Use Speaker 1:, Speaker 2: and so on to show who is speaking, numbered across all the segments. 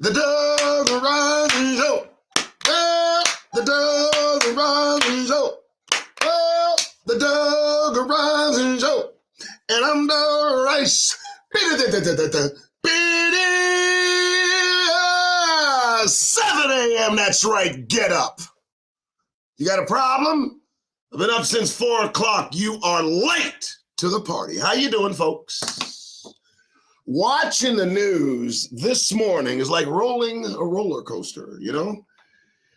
Speaker 1: The Doug Rising Show. Well, the Doug Rising Show. Well, the Doug Rising Show. And I'm the Rice. 7 a.m. That's right. Get up. You got a problem? I've been up since 4 o'clock. You are late to the party. How you doing, folks? Watching the news this morning is like rolling a roller coaster, you know?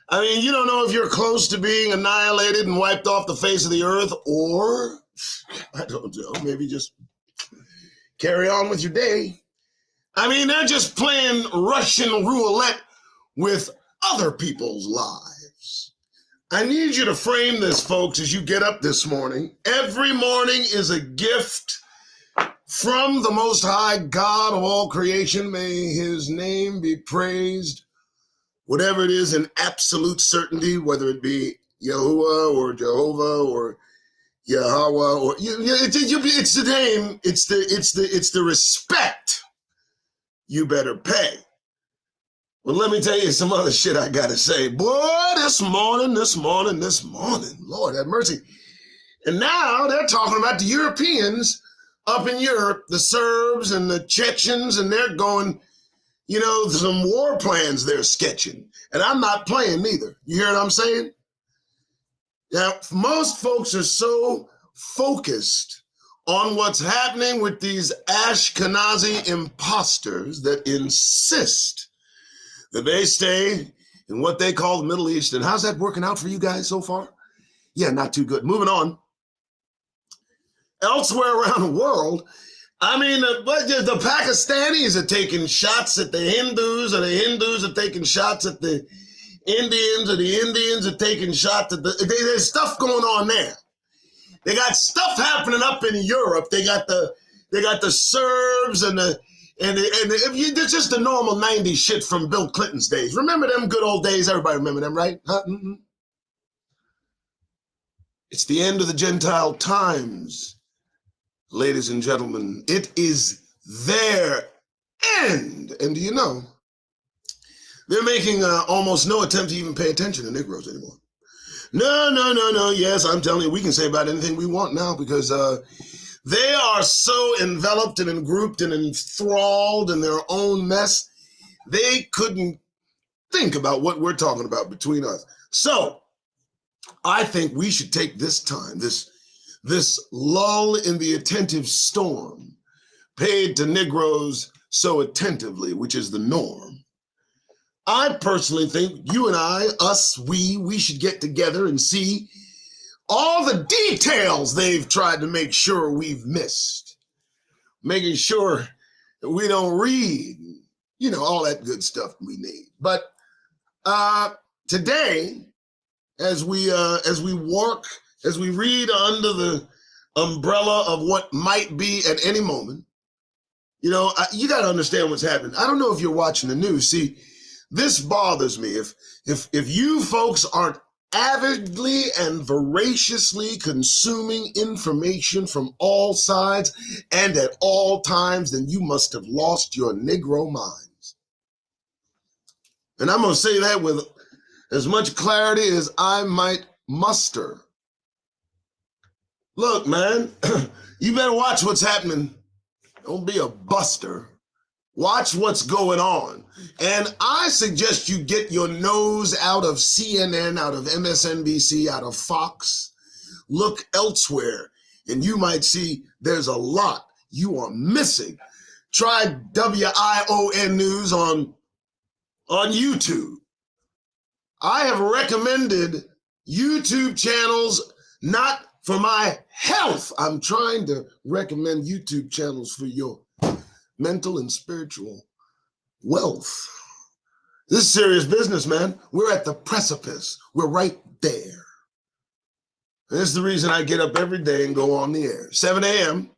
Speaker 1: I mean, you don't know if you're close to being annihilated and wiped off the face of the earth, or, I don't know, maybe just carry on with your day. I mean, they're just playing Russian roulette with other people's lives. I need you to frame this, folks, as you get up this morning. Every morning is a gift from the Most High God of all creation. May his name be praised. Whatever it is, in absolute certainty, whether it be Yahuwah or Jehovah or Yahweh, or it's the name, it's the respect you better pay. Well, let me tell you some other shit I gotta say. Boy, this morning, Lord have mercy. And now they're talking about the Europeans up in Europe, the Serbs and the Chechens, and they're going, you know, some war plans they're sketching. And I'm not playing neither. You hear what I'm saying? Now, most folks are so focused on what's happening with these Ashkenazi imposters that insist that they stay in what they call the Middle East. And how's that working out for you guys so far? Yeah, not too good. Moving on. Elsewhere around the world, I mean, the Pakistanis are taking shots at the Hindus, or the Hindus are taking shots at the Indians, or the Indians are taking shots at there's stuff going on there. They got stuff happening up in Europe. They got the Serbs and it's just the normal 90s shit from Bill Clinton's days. Remember them good old days? Everybody remember them, right? Huh? Mm-hmm. It's the end of the Gentile times, ladies and gentlemen. It is their end. And do you know, they're making almost no attempt to even pay attention to Negroes anymore. No. Yes, I'm telling you, we can say about anything we want now because they are so enveloped and engrouped and enthralled in their own mess, they couldn't think about what we're talking about between us. So I think we should take this time, this lull in the attentive storm paid to Negroes so attentively, which is the norm. I personally think you and I, we should get together and see all the details they've tried to make sure we've missed, making sure that we don't read, you know, all that good stuff we need. But today, as we read under the umbrella of what might be at any moment, you know, you got to understand what's happening. I don't know if you're watching the news. See, this bothers me. If you folks aren't avidly and voraciously consuming information from all sides and at all times, then you must have lost your Negro minds. And I'm going to say that with as much clarity as I might muster. Look, man, you better watch what's happening. Don't be a buster. Watch what's going on. And I suggest you get your nose out of CNN, out of MSNBC, out of Fox. Look elsewhere, and you might see there's a lot you are missing. Try WION News on YouTube. I have recommended YouTube channels not for my health. I'm trying to recommend YouTube channels for your mental and spiritual wealth. This is serious business, man. We're at the precipice. We're right there. And this is the reason I get up every day and go on the air. 7 a.m.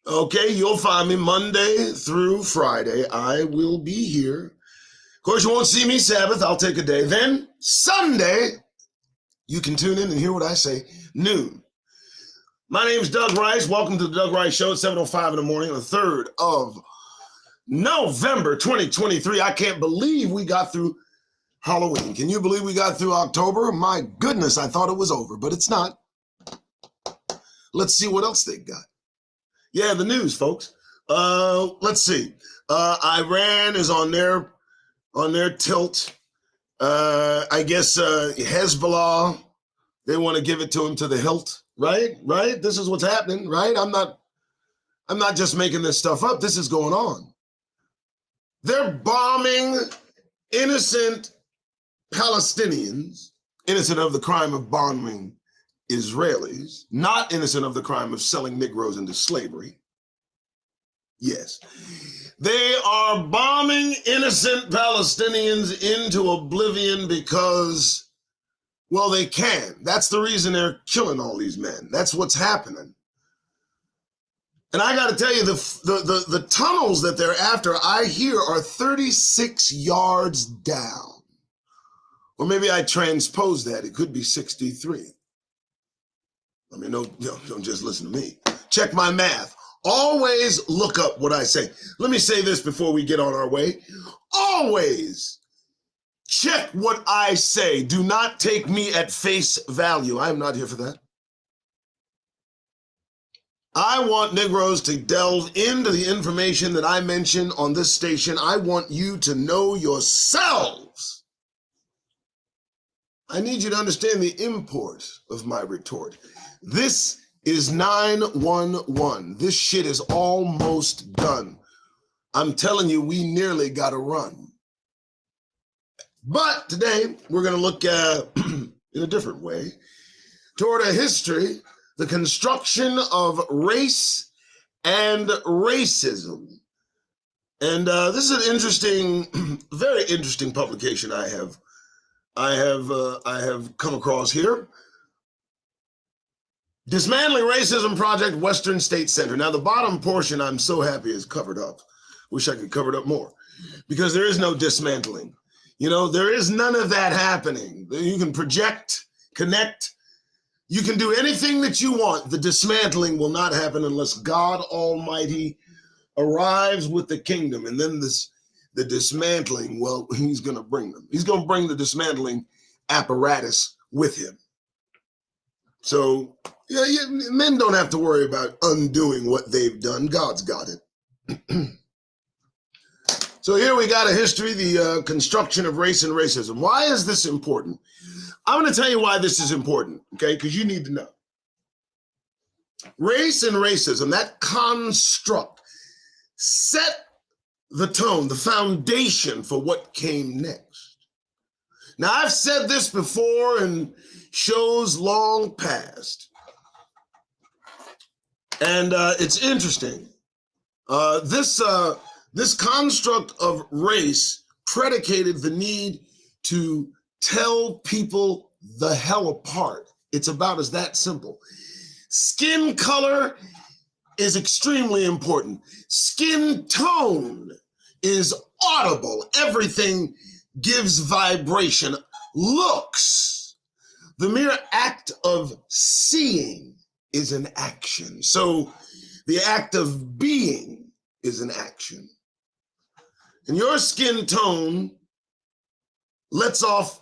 Speaker 1: Okay, you'll find me Monday through Friday. I will be here. Of course, you won't see me Sabbath. I'll take a day. Then Sunday, you can tune in and hear what I say, noon. My name's Doug Rice. Welcome to the Doug Rice Show at 7:05 in the morning on the 3rd of November 2023. I can't believe we got through Halloween. Can you believe we got through October? My goodness, I thought it was over, but it's not. Let's see what else they got. Yeah, the news, folks. Let's see. Iran is on their tilt. I guess Hezbollah, they want to give it to him to the hilt, right? Right? This is what's happening, right? I'm not just making this stuff up. This is going on. They're bombing innocent Palestinians, innocent of the crime of bombing Israelis, not innocent of the crime of selling Negroes into slavery. Yes. They are bombing innocent Palestinians into oblivion because, well, they can. That's the reason they're killing all these men. That's what's happening. And I got to tell you, the tunnels that they're after, I hear, are 36 yards down. Or maybe I transposed that. It could be 63. I mean, don't just listen to me. Check my math. Always look up what I say. Let me say this before we get on our way. Always check what I say. Do not take me at face value. I am not here for that. I want Negroes to delve into the information that I mention on this station. I want you to know yourselves. I need you to understand the import of my retort. This is 911. This shit is almost done. I'm telling you, we nearly got to run. But today, we're going to look in a different way toward a history, the construction of race and racism. And this is an interesting, very interesting publication I have come across here. Dismantling Racism Project, Western State Center. Now, the bottom portion, I'm so happy, is covered up. Wish I could cover it up more, because there is no dismantling. You know, there is none of that happening. You can project, connect. You can do anything that you want. The dismantling will not happen unless God Almighty arrives with the kingdom. And then the dismantling, well, he's going to bring them. He's going to bring the dismantling apparatus with him. So, yeah, men don't have to worry about undoing what they've done. God's got it. So here we got a history, the construction of race and racism. Why is this important? I'm going to tell you why this is important, okay? Because you need to know. Race and racism, that construct, set the tone, the foundation for what came next. Now, I've said this before in shows long past, and it's interesting. This construct of race predicated the need to tell people the hell apart. It's about as that simple. Skin color is extremely important. Skin tone is audible. Everything gives vibration. Looks, the mere act of seeing is an action. So the act of being is an action. And your skin tone lets off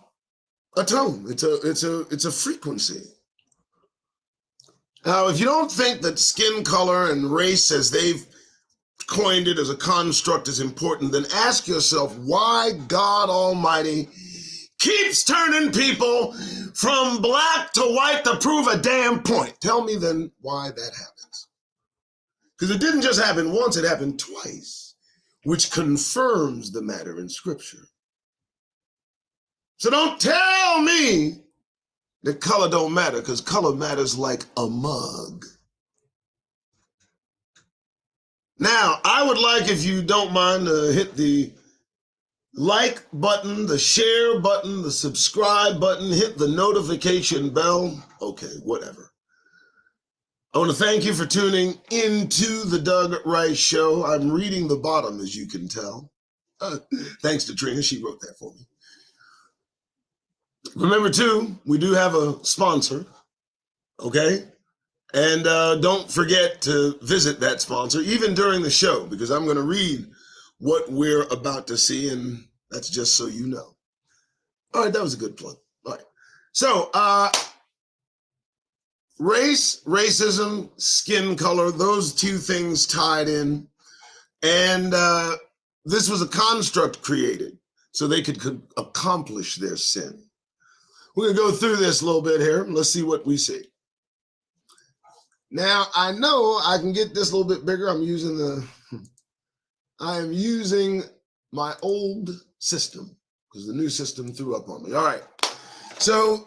Speaker 1: a tone. It's a frequency. Now, if you don't think that skin color and race, as they've coined it as a construct, is important, then ask yourself why God Almighty keeps turning people from black to white to prove a damn point. Tell me then why that happens. Because it didn't just happen once, it happened twice, which confirms the matter in Scripture. So don't tell me that color don't matter, because color matters like a mug. Now, I would like, if you don't mind, to hit the like button, the share button, the subscribe button, hit the notification bell. Okay, whatever. I want to thank you for tuning into the Doug Rice Show. I'm reading the bottom, as you can tell. Thanks to Trina, she wrote that for me. Remember, too, we do have a sponsor, okay? And don't forget to visit that sponsor, even during the show, because I'm going to read what we're about to see, and that's just so you know. All right, that was a good plug. All right. So, race, racism, skin color, those two things tied in. And this was a construct created so they could accomplish their sin. We're going to go through this a little bit here. Let's see what we see. Now, I know I can get this a little bit bigger. I am using my old system because the new system threw up on me. All right. So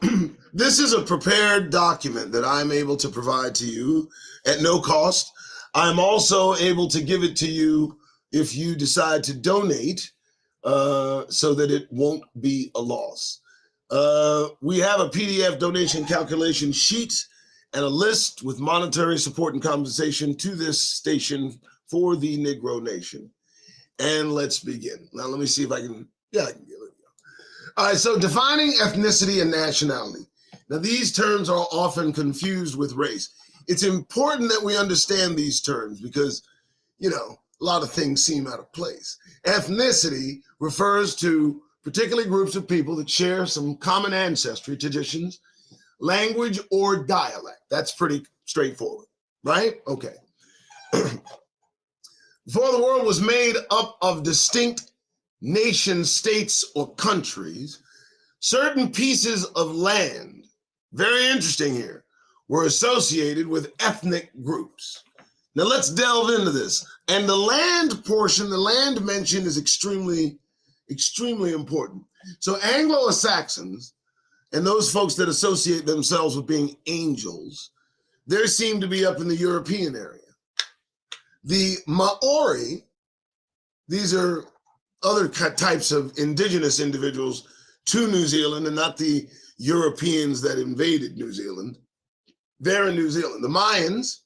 Speaker 1: this is a prepared document that I'm able to provide to you at no cost. I'm also able to give it to you if you decide to donate so that it won't be a loss. We have a PDF donation calculation sheet and a list with monetary support and compensation to this station for the Negro Nation. And let's begin. Now, let me see if I can get it. All right, so defining ethnicity and nationality. Now, these terms are often confused with race. It's important that we understand these terms because, a lot of things seem out of place. Ethnicity refers to particular groups of people that share some common ancestry, traditions, language, or dialect. That's pretty straightforward, right? Okay. Before the world was made up of distinct nation states or countries, certain pieces of land, very interesting here, were associated with ethnic groups. Now let's delve into this. And the land portion, the land mention is extremely, extremely important. So Anglo-Saxons and those folks that associate themselves with being angels, they seem to be up in the European area. The Maori, these are other types of indigenous individuals to New Zealand and not the Europeans that invaded New Zealand. They're in New Zealand. The Mayans,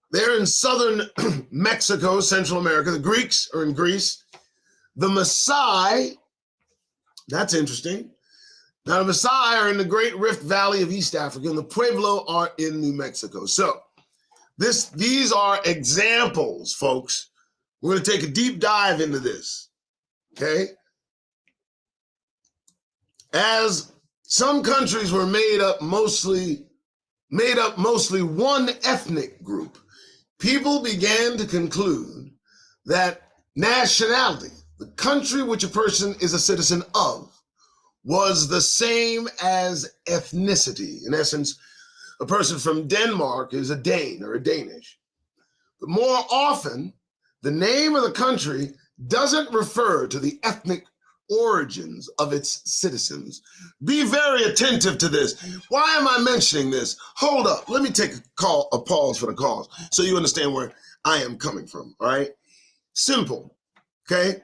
Speaker 1: they're in southern Mexico, Central America. The Greeks are in Greece. The Maasai, that's interesting. Now, the Maasai are in the Great Rift Valley of East Africa, and the Pueblo are in New Mexico. So these are examples, folks. We're going to take a deep dive into this, okay? As some countries were made up mostly one ethnic group, people began to conclude that nationality, the country which a person is a citizen of, was the same as ethnicity. In essence, a person from Denmark is a Dane or a Danish. But more often, the name of the country doesn't refer to the ethnic origins of its citizens. Be very attentive to this. Why am I mentioning this? Hold up. Let me take a pause for the cause so you understand where I am coming from, all right? Simple, okay?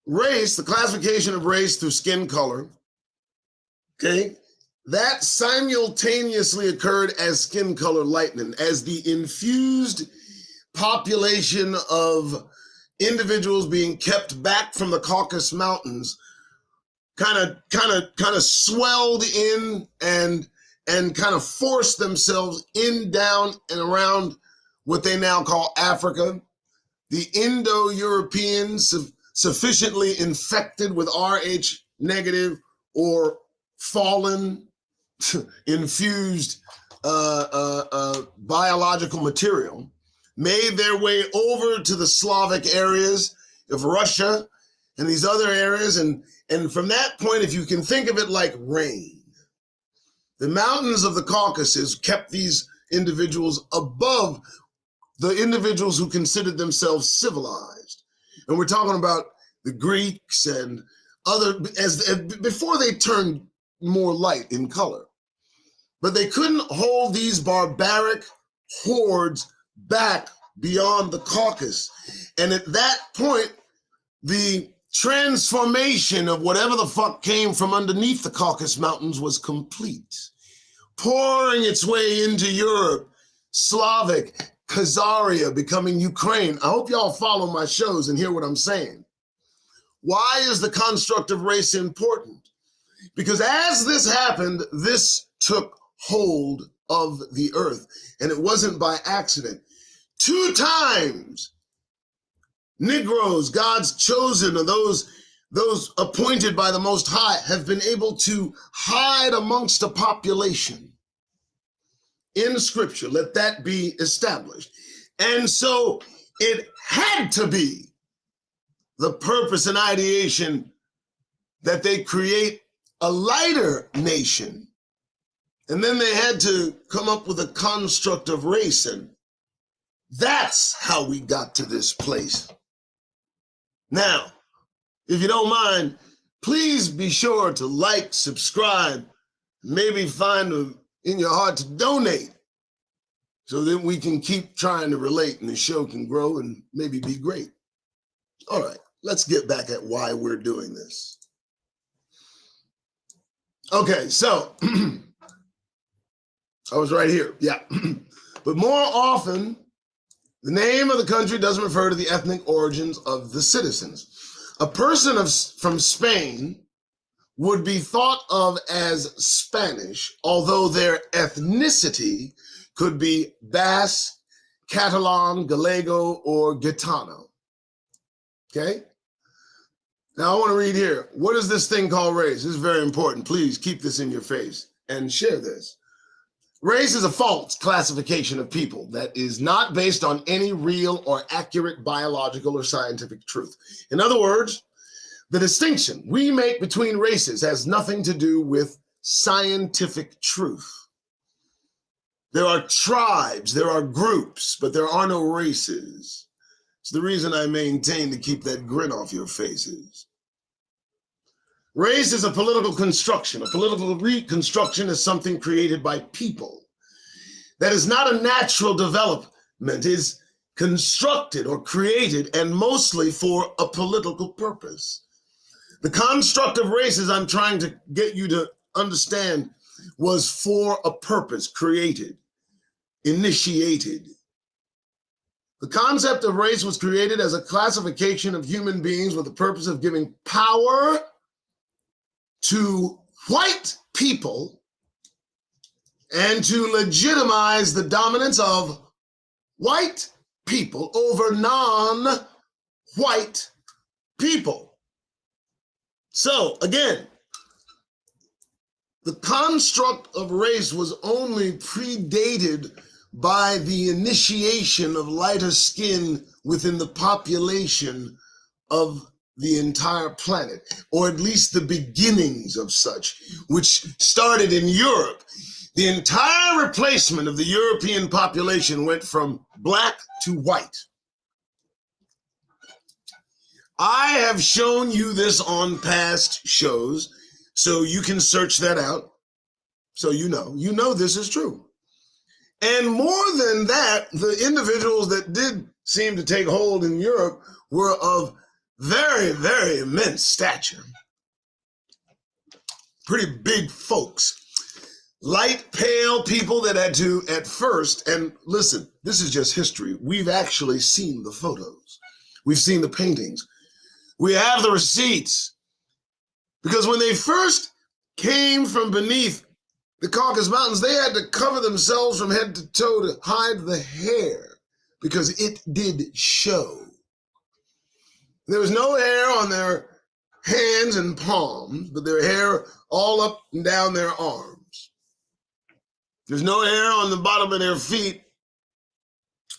Speaker 1: Race, the classification of race through skin color, okay? That simultaneously occurred as skin color lightening, as the infused population of individuals being kept back from the Caucasus Mountains kind of swelled in and kind of forced themselves in, down, and around what they now call Africa. The Indo-Europeans sufficiently infected with Rh negative or fallen infused biological material made their way over to the Slavic areas of Russia and these other areas. And from that point, if you can think of it like rain, the mountains of the Caucasus kept these individuals above the individuals who considered themselves civilized. And we're talking about the Greeks and other, before they turned more light in color. But they couldn't hold these barbaric hordes back beyond the Caucasus. And at that point, the transformation of whatever the fuck came from underneath the Caucasus Mountains was complete, pouring its way into Europe, Slavic, Khazaria, becoming Ukraine. I hope y'all follow my shows and hear what I'm saying. Why is the construct of race important? Because as this happened, this took hold of the earth, and it wasn't by accident. 2 times Negroes, God's chosen, or those appointed by the Most High, have been able to hide amongst a population in Scripture. Let that be established. And so it had to be the purpose and ideation that they create a lighter nation. And then they had to come up with a construct of race. And that's how we got to this place. Now, if you don't mind, please be sure to like, subscribe, maybe find in your heart to donate so that we can keep trying to relate and the show can grow and maybe be great. All right, let's get back at why we're doing this. Okay, so I was right here, yeah. But more often, the name of the country doesn't refer to the ethnic origins of the citizens. A person from Spain would be thought of as Spanish, although their ethnicity could be Basque, Catalan, Gallego, or Gitano. Okay? Now I want to read here. What is this thing called race? This is very important. Please keep this in your face and share this. Race is a false classification of people that is not based on any real or accurate biological or scientific truth. In other words, the distinction we make between races has nothing to do with scientific truth. There are tribes, there are groups, but there are no races. It's the reason I maintain to keep that grin off your faces. Race is a political construction. A political reconstruction is something created by people. That is not a natural development. Is constructed or created, and mostly for a political purpose. The construct of races I'm trying to get you to understand was for a purpose, created, initiated. The concept of race was created as a classification of human beings with the purpose of giving power to white people and to legitimize the dominance of white people over non-white people. So again, the construct of race was only predated by the initiation of lighter skin within the population of the entire planet, or at least the beginnings of such, which started in Europe. The entire replacement of the European population went from black to white. I have shown you this on past shows, so you can search that out. So you know this is true. And more than that, the individuals that did seem to take hold in Europe were of very, very immense stature. Pretty big folks. Light, pale people that had to, at first, and listen, this is just history. We've actually seen the photos. We've seen the paintings. We have the receipts. Because when they first came from beneath the Caucasus Mountains, they had to cover themselves from head to toe to hide the hair because it did show. There was no hair on their hands and palms, but their hair all up and down their arms. There's no hair on the bottom of their feet.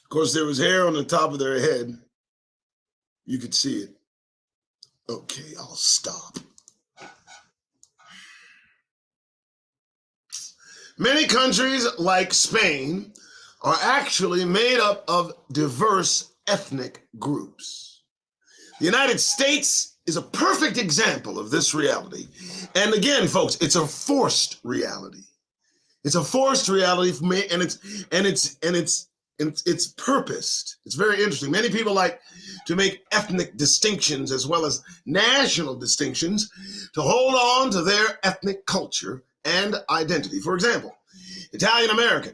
Speaker 1: Of course, there was hair on the top of their head. You could see it. Okay, I'll stop. Many countries, like Spain, are actually made up of diverse ethnic groups. The United States is a perfect example of this reality. And again, folks, it's a forced reality. It's a forced reality for me, and it's purposed. It's very interesting. Many people like to make ethnic distinctions as well as national distinctions to hold on to their ethnic culture and identity. For example, Italian American.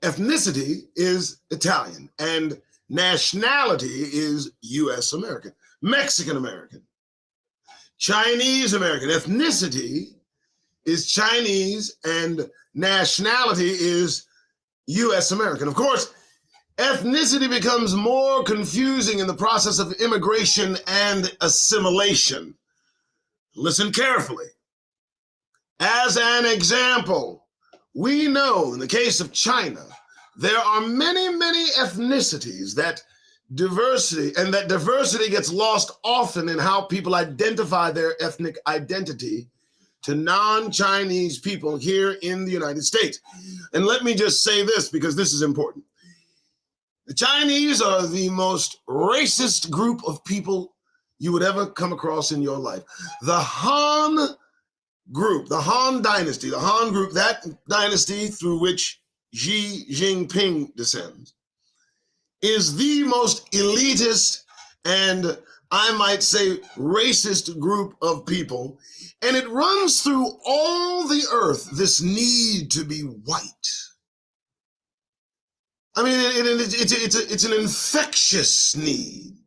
Speaker 1: Ethnicity is Italian and nationality is U.S. American. Mexican American. Chinese American. Ethnicity is Chinese and nationality is U.S. American. Of course, ethnicity becomes more confusing in the process of immigration and assimilation. Listen carefully. As an example, we know in the case of China, there are many, many ethnicities that diversity gets lost often in how people identify their ethnic identity to non-Chinese people here in the United States. And let me just say this because this is important. The Chinese are the most racist group of people you would ever come across in your life. The Han group, the Han dynasty, that dynasty through which Xi Jinping descends, is the most elitist and I might say racist group of people. And it runs through all the earth, this need to be white. I mean, it's an infectious need.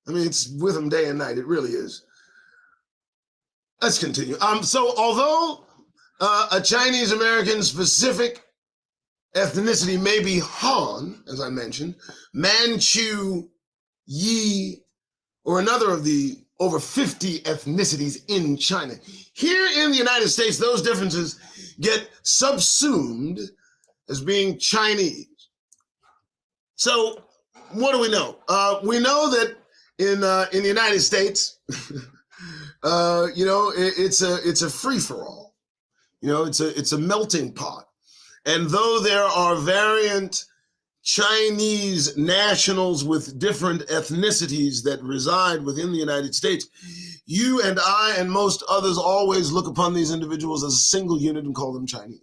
Speaker 1: I mean, it's with them day and night. It really is. Let's continue. So although a Chinese American specific ethnicity may be Han, as I mentioned, Manchu, Yi, or another of the over 50 ethnicities in China. Here in the United States, those differences get subsumed as being Chinese. So what do we know? We know that in the United States, it's a free-for-all. It's a melting pot. And though there are variant Chinese nationals with different ethnicities that reside within the United States, you and I and most others always look upon these individuals as a single unit and call them Chinese.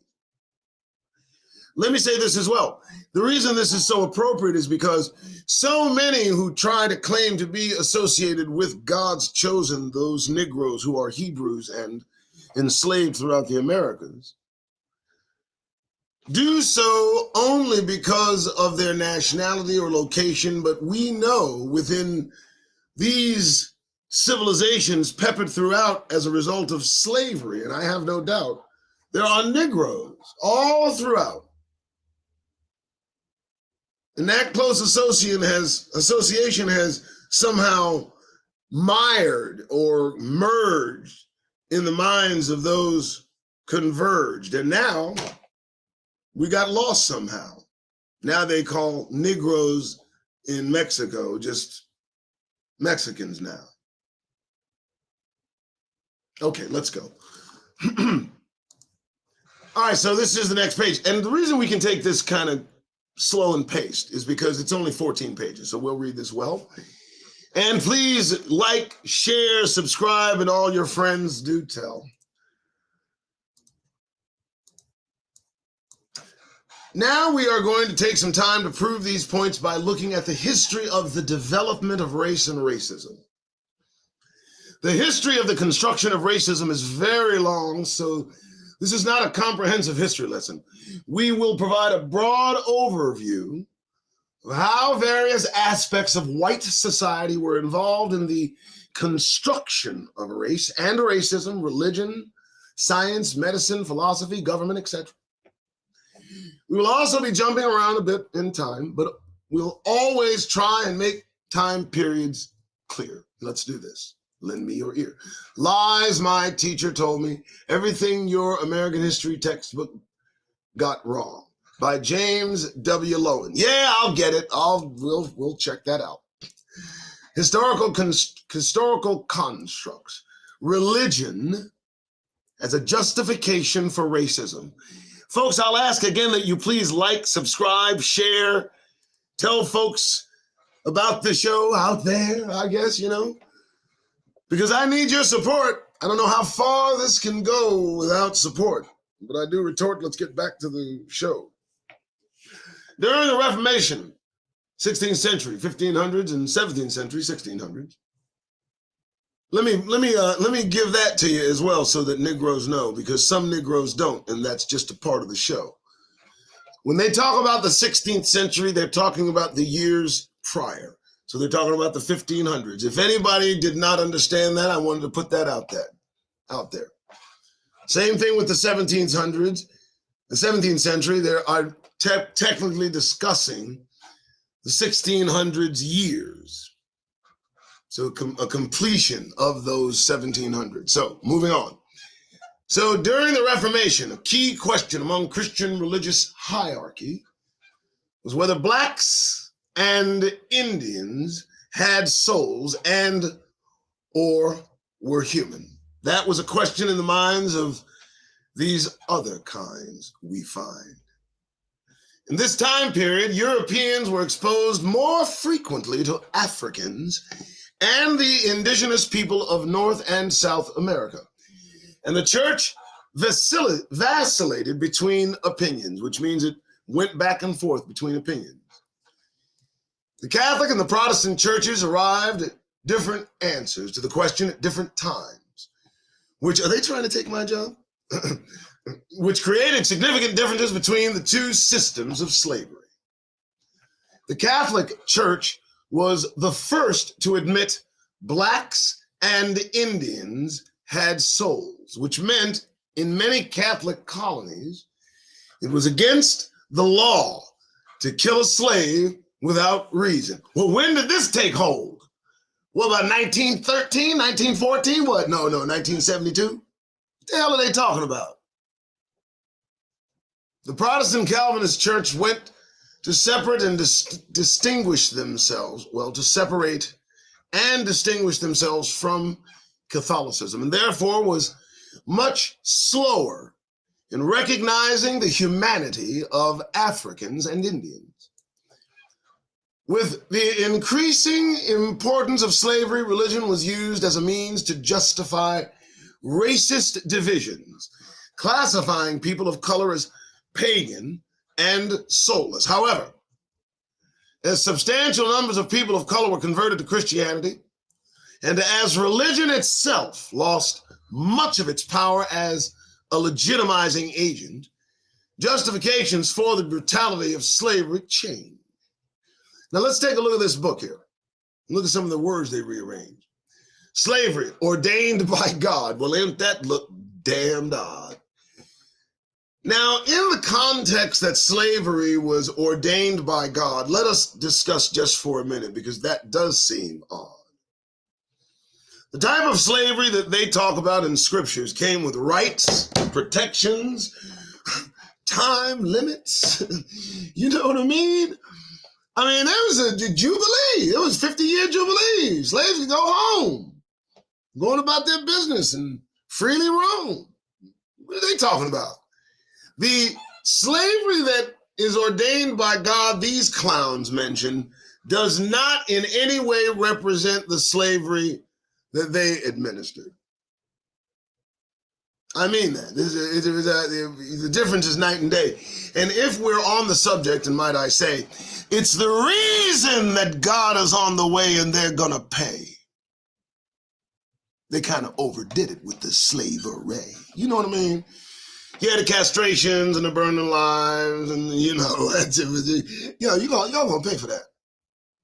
Speaker 1: Let me say this as well. The reason this is so appropriate is because so many who try to claim to be associated with God's chosen, those Negroes who are Hebrews and enslaved throughout the Americas, do so only because of their nationality or location, but we know within these civilizations peppered throughout as a result of slavery, and I have no doubt, there are Negroes all throughout. And that close association has somehow mired or merged in the minds of those converged. And now we got lost somehow. Now they call Negroes in Mexico just Mexicans now. Okay, let's go. All right, so this is the next page. And the reason we can take this kind of slow and paced is because it's only 14 pages, so we'll read this well. And please like, share, subscribe, and all your friends do tell. Now we are going to take some time to prove these points by looking at the history of the development of race and racism. The history of the construction of racism is very long, so this is not a comprehensive history lesson. We will provide a broad overview of how various aspects of white society were involved in the construction of race and racism, religion, science, medicine, philosophy, government, etc. We will also be jumping around a bit in time, but we'll always try and make time periods clear. Let's do this. Lend me your ear. Lies my teacher told me, everything your American history textbook got wrong. By James W. Lowen. Yeah, I'll get it. We'll check that out. Historical constructs. Religion as a justification for racism. Folks, I'll ask again that you please like, subscribe, share, tell folks about the show out there, I guess, because I need your support. I don't know how far this can go without support, but I do retort. Let's get back to the show. During the Reformation, 16th century, 1500s, and 17th century, 1600s. Let me give that to you as well so that Negroes know, because some Negroes don't, and that's just a part of the show. When they talk about the 16th century, they're talking about the years prior. So they're talking about the 1500s. If anybody did not understand that, I wanted to put that out there. Same thing with the 1700s. The 17th century, they are technically discussing the 1600s years. So a completion of those 1700s. So moving on. So during the Reformation, a key question among Christian religious hierarchy was whether blacks and Indians had souls and or were human. That was a question in the minds of these other kinds we find. In this time period, Europeans were exposed more frequently to Africans and the indigenous people of North and South America. And the church vacillated between opinions, which means it went back and forth between opinions. The Catholic and the Protestant churches arrived at different answers to the question at different times. Which, are they trying to take my job? Which created significant differences between the two systems of slavery. The Catholic Church was the first to admit blacks and Indians had souls, which meant in many Catholic colonies, it was against the law to kill a slave without reason. Well, when did this take hold? What about 1913, 1914? What? No, 1972? What the hell are they talking about? The Protestant Calvinist Church went to separate and distinguish themselves, to separate and distinguish themselves from Catholicism, and therefore was much slower in recognizing the humanity of Africans and Indians. With the increasing importance of slavery, religion was used as a means to justify racist divisions, classifying people of color as pagan and soulless. However, as substantial numbers of people of color were converted to Christianity, and as religion itself lost much of its power as a legitimizing agent, justifications for the brutality of slavery changed. Now let's take a look at this book here. Look at some of the words they rearranged. Slavery, ordained by God. Well, ain't that look damned odd? Now, in the context that slavery was ordained by God, let us discuss just for a minute, because that does seem odd. The type of slavery that they talk about in scriptures came with rights, protections, time limits. You know what I mean? I mean, there was a jubilee. It was 50-year jubilee. Slaves could go home, going about their business and freely roam. What are they talking about? The slavery that is ordained by God, these clowns mention, does not in any way represent the slavery that they administered. I mean that. The difference is night and day. And if we're on the subject, and might I say, it's the reason that God is on the way and they're gonna pay. They kind of overdid it with the slavery. You know what I mean? Yeah, the castrations and the burning lives, and y'all gonna pay for that.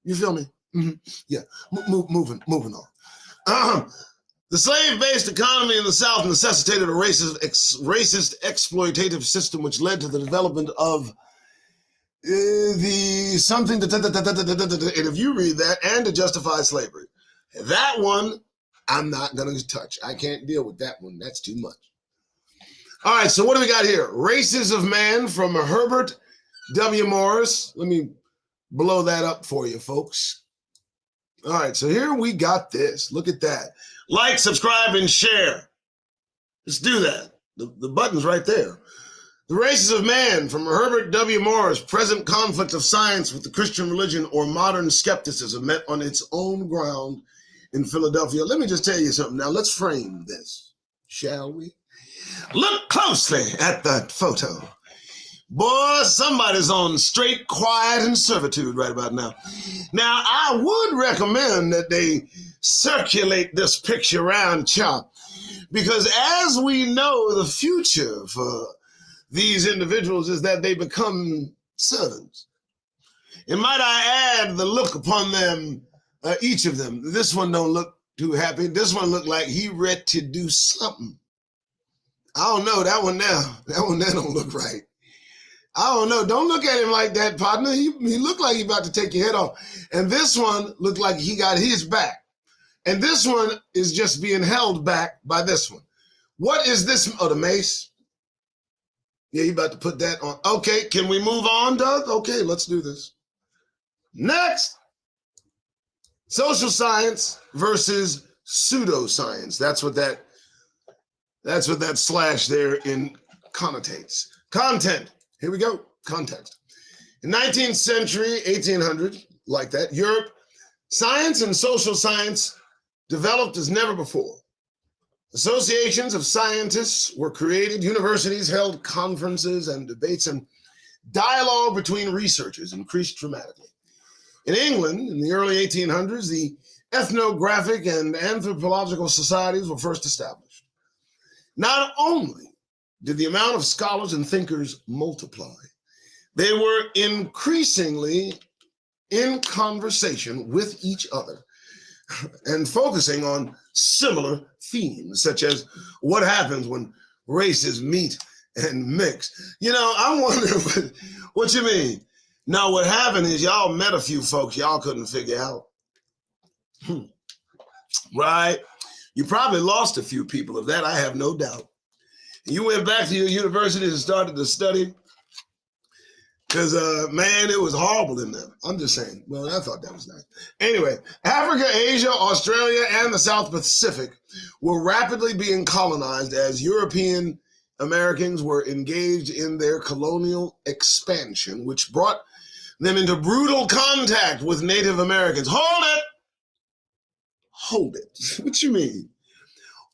Speaker 1: You feel me? Mm-hmm. Yeah, moving on. The slave-based economy in the South necessitated a racist exploitative system, which led to the development of the something. And if you read that, and to justify slavery, that one I'm not gonna touch. I can't deal with that one. That's too much. All right, so what do we got here? Races of Man from Herbert W. Morris. Let me blow that up for you, folks. All right, so here we got this. Look at that. Like, subscribe, and share. Let's do that. The button's right there. The Races of Man from Herbert W. Morris. Present conflict of science with the Christian religion or modern skepticism met on its own ground in Philadelphia. Let me just tell you something. Now, let's frame this, shall we? Look closely at that photo. Boy, somebody's on straight, quiet, and servitude right about now. Now, I would recommend that they circulate this picture around, chop, because as we know, the future for these individuals is that they become servants. And might I add the look upon them, each of them. This one don't look too happy. This one look like he ready to do something. I don't know, that one there don't look right. I don't know. Don't look at him like that, partner. He looked like he about to take your head off. And this one looked like he got his back. And this one is just being held back by this one. What is this? Oh, the mace? Yeah, you about to put that on. Okay, can we move on, Doug? Okay, let's do this. Next. Social science versus pseudoscience. That's what that slash there in connotates. Content. Here we go. Context. In 19th century, 1800s, like that, Europe, science and social science developed as never before. Associations of scientists were created, universities held conferences and debates, and dialogue between researchers increased dramatically. In England, in the early 1800s, the ethnographic and anthropological societies were first established. Not only did the amount of scholars and thinkers multiply, they were increasingly in conversation with each other and focusing on similar themes, such as what happens when races meet and mix. You know, I wonder what you mean. Now, what happened is y'all met a few folks y'all couldn't figure out. Right? You probably lost a few people. Of that, I have no doubt. You went back to your university and started to study because, man, it was horrible in there. I'm just saying. Well, I thought that was nice. Anyway, Africa, Asia, Australia, and the South Pacific were rapidly being colonized as European Americans were engaged in their colonial expansion, which brought them into brutal contact with Native Americans. Hold it! Hold it. What you mean?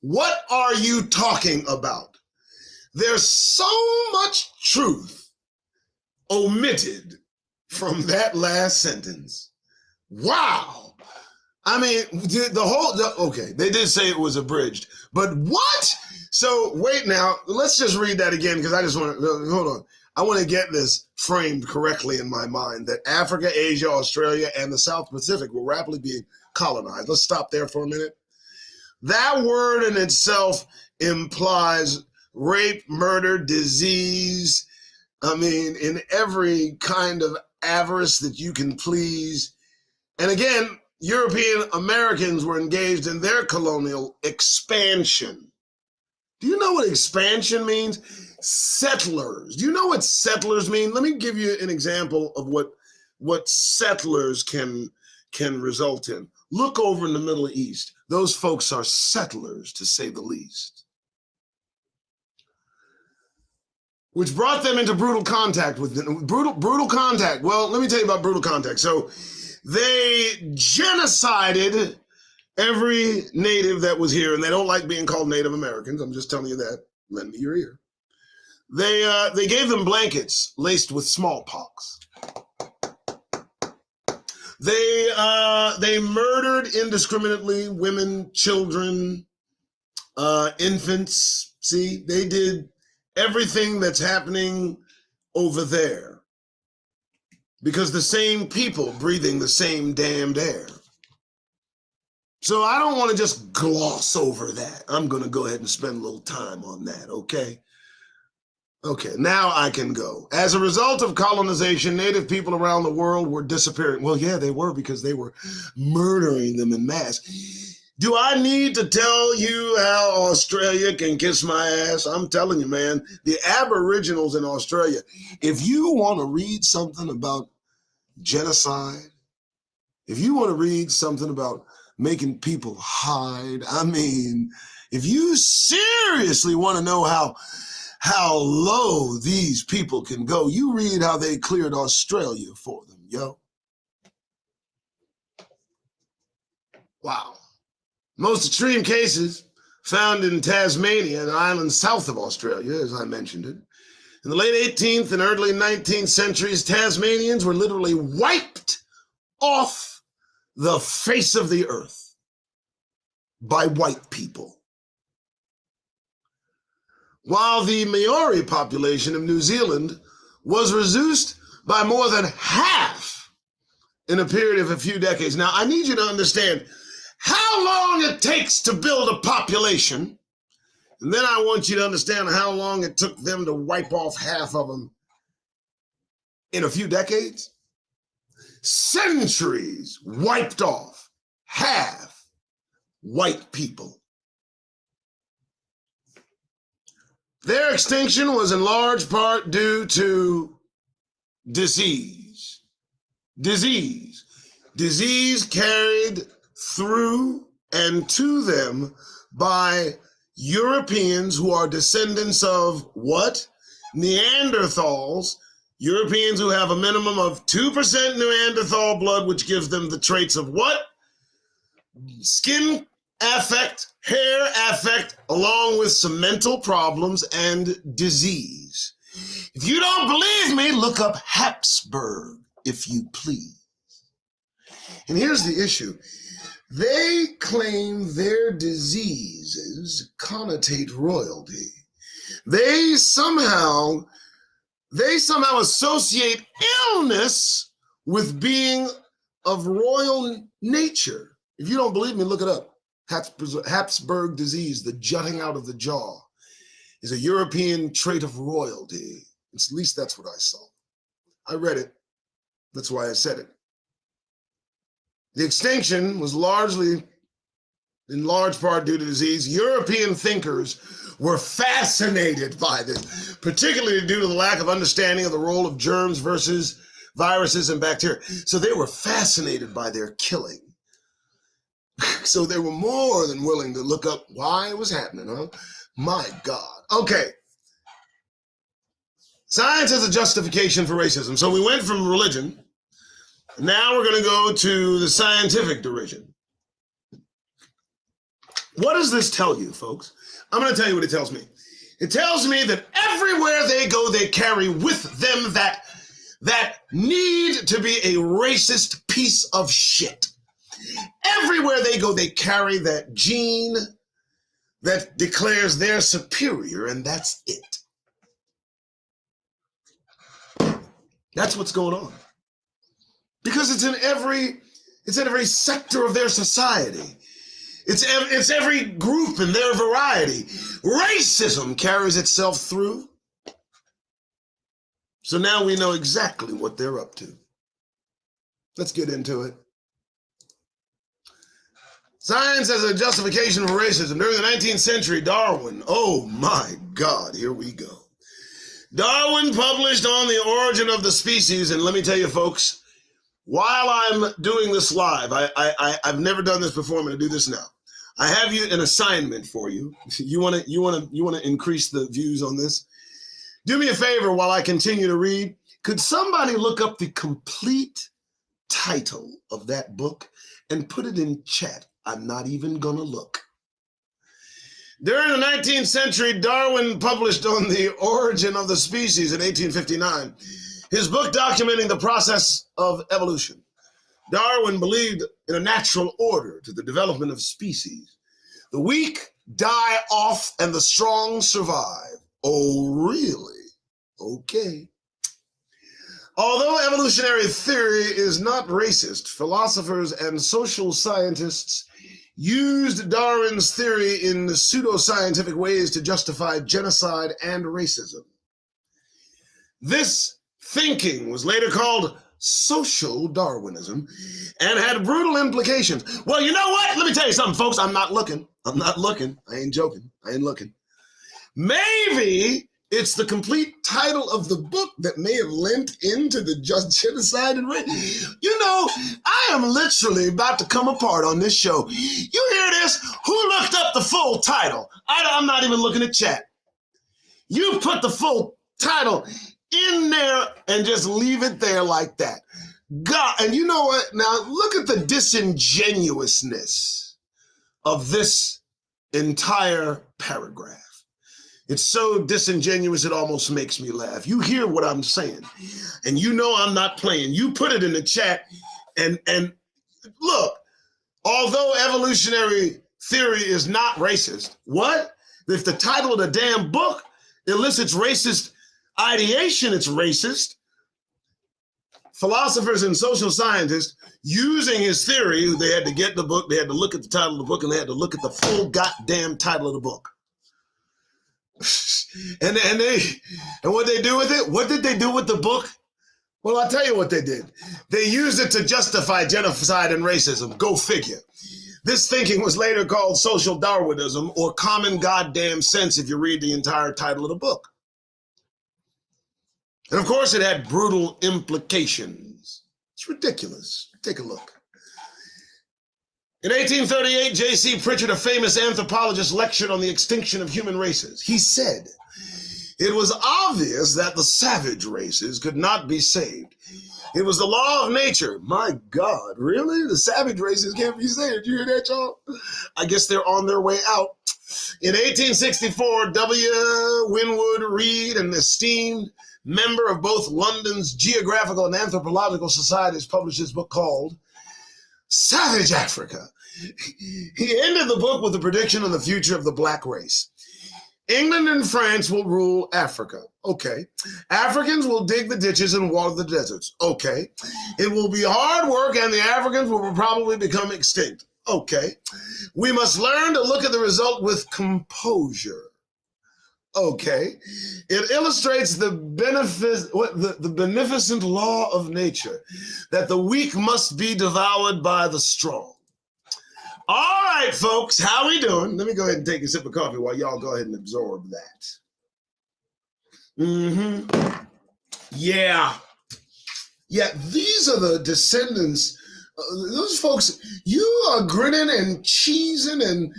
Speaker 1: What are you talking about? There's so much truth omitted from that last sentence. Wow. I mean, okay, they did say it was abridged, but what? So wait now, let's just read that again because I just want to, hold on. I want to get this framed correctly in my mind that Africa, Asia, Australia, and the South Pacific were rapidly being colonized. Let's stop there for a minute. That word in itself implies rape, murder, disease. I mean, in every kind of avarice that you can please. And again, European Americans were engaged in their colonial expansion. Do you know what expansion means? Settlers. Do you know what settlers mean? Let me give you an example of what settlers can result in. Look over in the Middle East. Those folks are settlers, to say the least. Which brought them into brutal contact with them. Brutal contact. Well, let me tell you about brutal contact. So they genocided every native that was here, and they don't like being called Native Americans. I'm just telling you that. Lend me your ear. They gave them blankets laced with smallpox. They murdered indiscriminately women, children, infants. See, they did everything that's happening over there because the same people breathing the same damned air. So I don't want to just gloss over that. I'm going to go ahead and spend a little time on that, okay? Okay, now I can go. As a result of colonization, native people around the world were disappearing. Well, yeah, they were because they were murdering them in mass. Do I need to tell you how Australia can kiss my ass? I'm telling you, man, the Aboriginals in Australia, if you want to read something about genocide, if you want to read something about making people hide, I mean, if you seriously want to know how low these people can go, you read how they cleared Australia for them, yo. Wow. Most extreme cases found in Tasmania, an island south of Australia, as I mentioned it. In the late 18th and early 19th centuries, Tasmanians were literally wiped off the face of the earth by white people. While the Maori population of New Zealand was reduced by more than half in a period of a few decades. Now, I need you to understand how long it takes to build a population, and then I want you to understand how long it took them to wipe off half of them in a few decades, centuries wiped off half white people. Their extinction was in large part due to disease. Disease carried through and to them by Europeans who are descendants of what? Neanderthals. Europeans who have a minimum of 2% Neanderthal blood, which gives them the traits of what? Skin affect, hair affect, along with some mental problems and disease. If you don't believe me, look up Habsburg, if you please. And here's the issue. They claim their diseases connotate royalty. They somehow associate illness with being of royal nature. If you don't believe me, look it up. Habsburg disease, the jutting out of the jaw, is a European trait of royalty. At least that's what I saw. I read it. That's why I said it. The extinction was in large part due to disease. European thinkers were fascinated by this, particularly due to the lack of understanding of the role of germs versus viruses and bacteria. So they were fascinated by their killing. So they were more than willing to look up why it was happening, huh? My God. Okay. Science as a justification for racism. So we went from religion. Now we're going to go to the scientific derision. What does this tell you, folks? I'm going to tell you what it tells me. It tells me that everywhere they go, they carry with them that need to be a racist piece of shit. Everywhere they go, they carry that gene that declares they're superior, and that's it. That's what's going on. Because it's in every sector of their society. It's every group in their variety. Racism carries itself through. So now we know exactly what they're up to. Let's get into it. Science as a justification for racism. During the 19th century, Darwin, oh my God, here we go. Darwin published On the Origin of the Species, and let me tell you, folks, while I'm doing this live, I've never done this before. I'm going to do this now. I have an assignment for you. You want to increase the views on this? Do me a favor while I continue to read. Could somebody look up the complete title of that book and put it in chat? I'm not even going to look. During the 19th century, Darwin published On the Origin of the Species in 1859. His book documenting the process of evolution. Darwin believed in a natural order to the development of species. The weak die off and the strong survive. Oh, really? Okay. Although evolutionary theory is not racist, philosophers and social scientists used Darwin's theory in pseudoscientific ways to justify genocide and racism. This thinking was later called social Darwinism and had brutal implications. Well, you know what? Let me tell you something, folks. I'm not looking. I ain't joking. I ain't looking. Maybe it's the complete title of the book that may have lent into the genocide and rape. You know, I am literally about to come apart on this show. You hear this? Who looked up the full title? I'm not even looking at chat. You put the full title in there and just leave it there like that. God, and you know what? Now look at the disingenuousness of this entire paragraph. It's so disingenuous, it almost makes me laugh. You hear what I'm saying, and you know I'm not playing. You put it in the chat, and look, although evolutionary theory is not racist, what? If the title of the damn book elicits racist ideation, it's racist. Philosophers and social scientists using his theory, they had to get the book, they had to look at the title of the book, and they had to look at the full goddamn title of the book. And what they do with it? What did they do with the book Well, I'll tell you what they did. They used it to justify genocide and racism. Go figure. This thinking was later called social Darwinism, or common goddamn sense if you read the entire title of the book. And of course, it had brutal implications. It's ridiculous. Take a look. In 1838, J.C. Pritchard, a famous anthropologist, lectured on the extinction of human races. He said, "It was obvious that the savage races could not be saved. It was the law of nature." My God, really? The savage races can't be saved. You hear that, y'all? I guess they're on their way out. In 1864, W. Winwood Reade, an esteemed member of both London's Geographical and Anthropological Societies, published his book called Savage Africa. He ended the book with a prediction of the future of the black race. England and France will rule Africa. Okay. Africans will dig the ditches and water the deserts. Okay. It will be hard work and the Africans will probably become extinct. Okay. We must learn to look at the result with composure. Okay. It illustrates the beneficent law of nature, that the weak must be devoured by the strong. All right, folks, how we doing? Let me go ahead and take a sip of coffee while y'all go ahead and absorb that. Yeah, these are the descendants. Those folks, you are grinning and cheesing and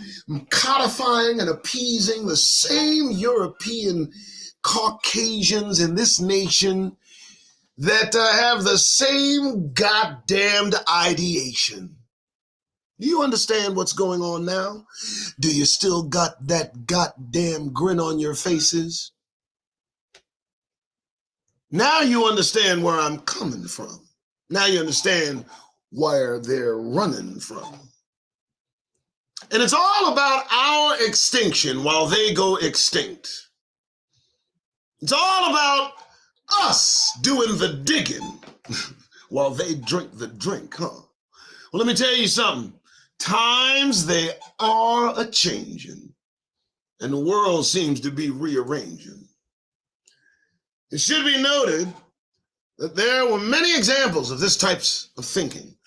Speaker 1: codifying and appeasing the same European Caucasians in this nation that have the same goddamned ideation. Do you understand what's going on now? Do you still got that goddamn grin on your faces? Now you understand where I'm coming from. Now you understand where they're running from. And it's all about our extinction while they go extinct. It's all about us doing the digging while they drink the drink, huh? Well, let me tell you something. Times they are a-changing, and the world seems to be rearranging. It should be noted that there were many examples of this types of thinking.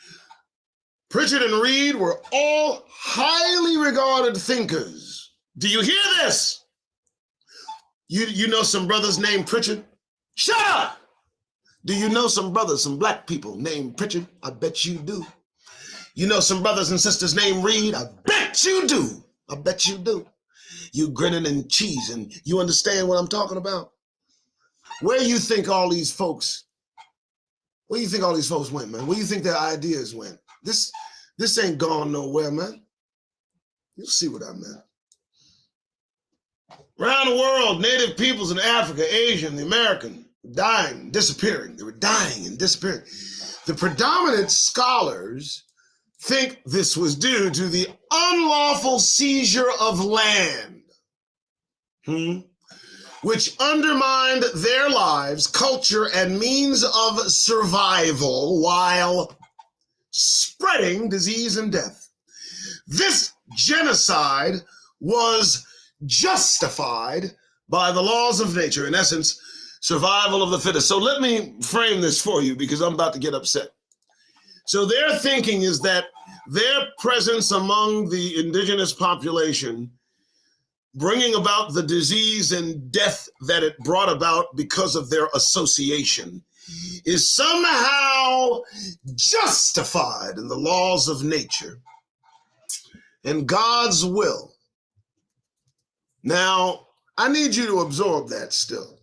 Speaker 1: Pritchard and Reade were all highly regarded thinkers. Do you hear this? You know some brothers named Pritchard? Shut up! Do you know some brothers, some black people named Pritchard? I bet you do. You know some brothers and sisters named Reade? I bet you do. I bet you do. You grinning and cheesing. You understand what I'm talking about? Where you think all these folks went, man? Where you think their ideas went? This ain't gone nowhere, man. You'll see what I meant. Around the world, native peoples in Africa, Asia, and the American were dying, disappearing. They were dying and disappearing. The predominant scholars think this was due to the unlawful seizure of land, which undermined their lives, culture, and means of survival while spreading disease and death. This genocide was justified by the laws of nature, in essence, survival of the fittest. So let me frame this for you because I'm about to get upset. So their thinking is that their presence among the indigenous population, bringing about the disease and death that it brought about because of their association, is somehow justified in the laws of nature and God's will. Now, I need you to absorb that still.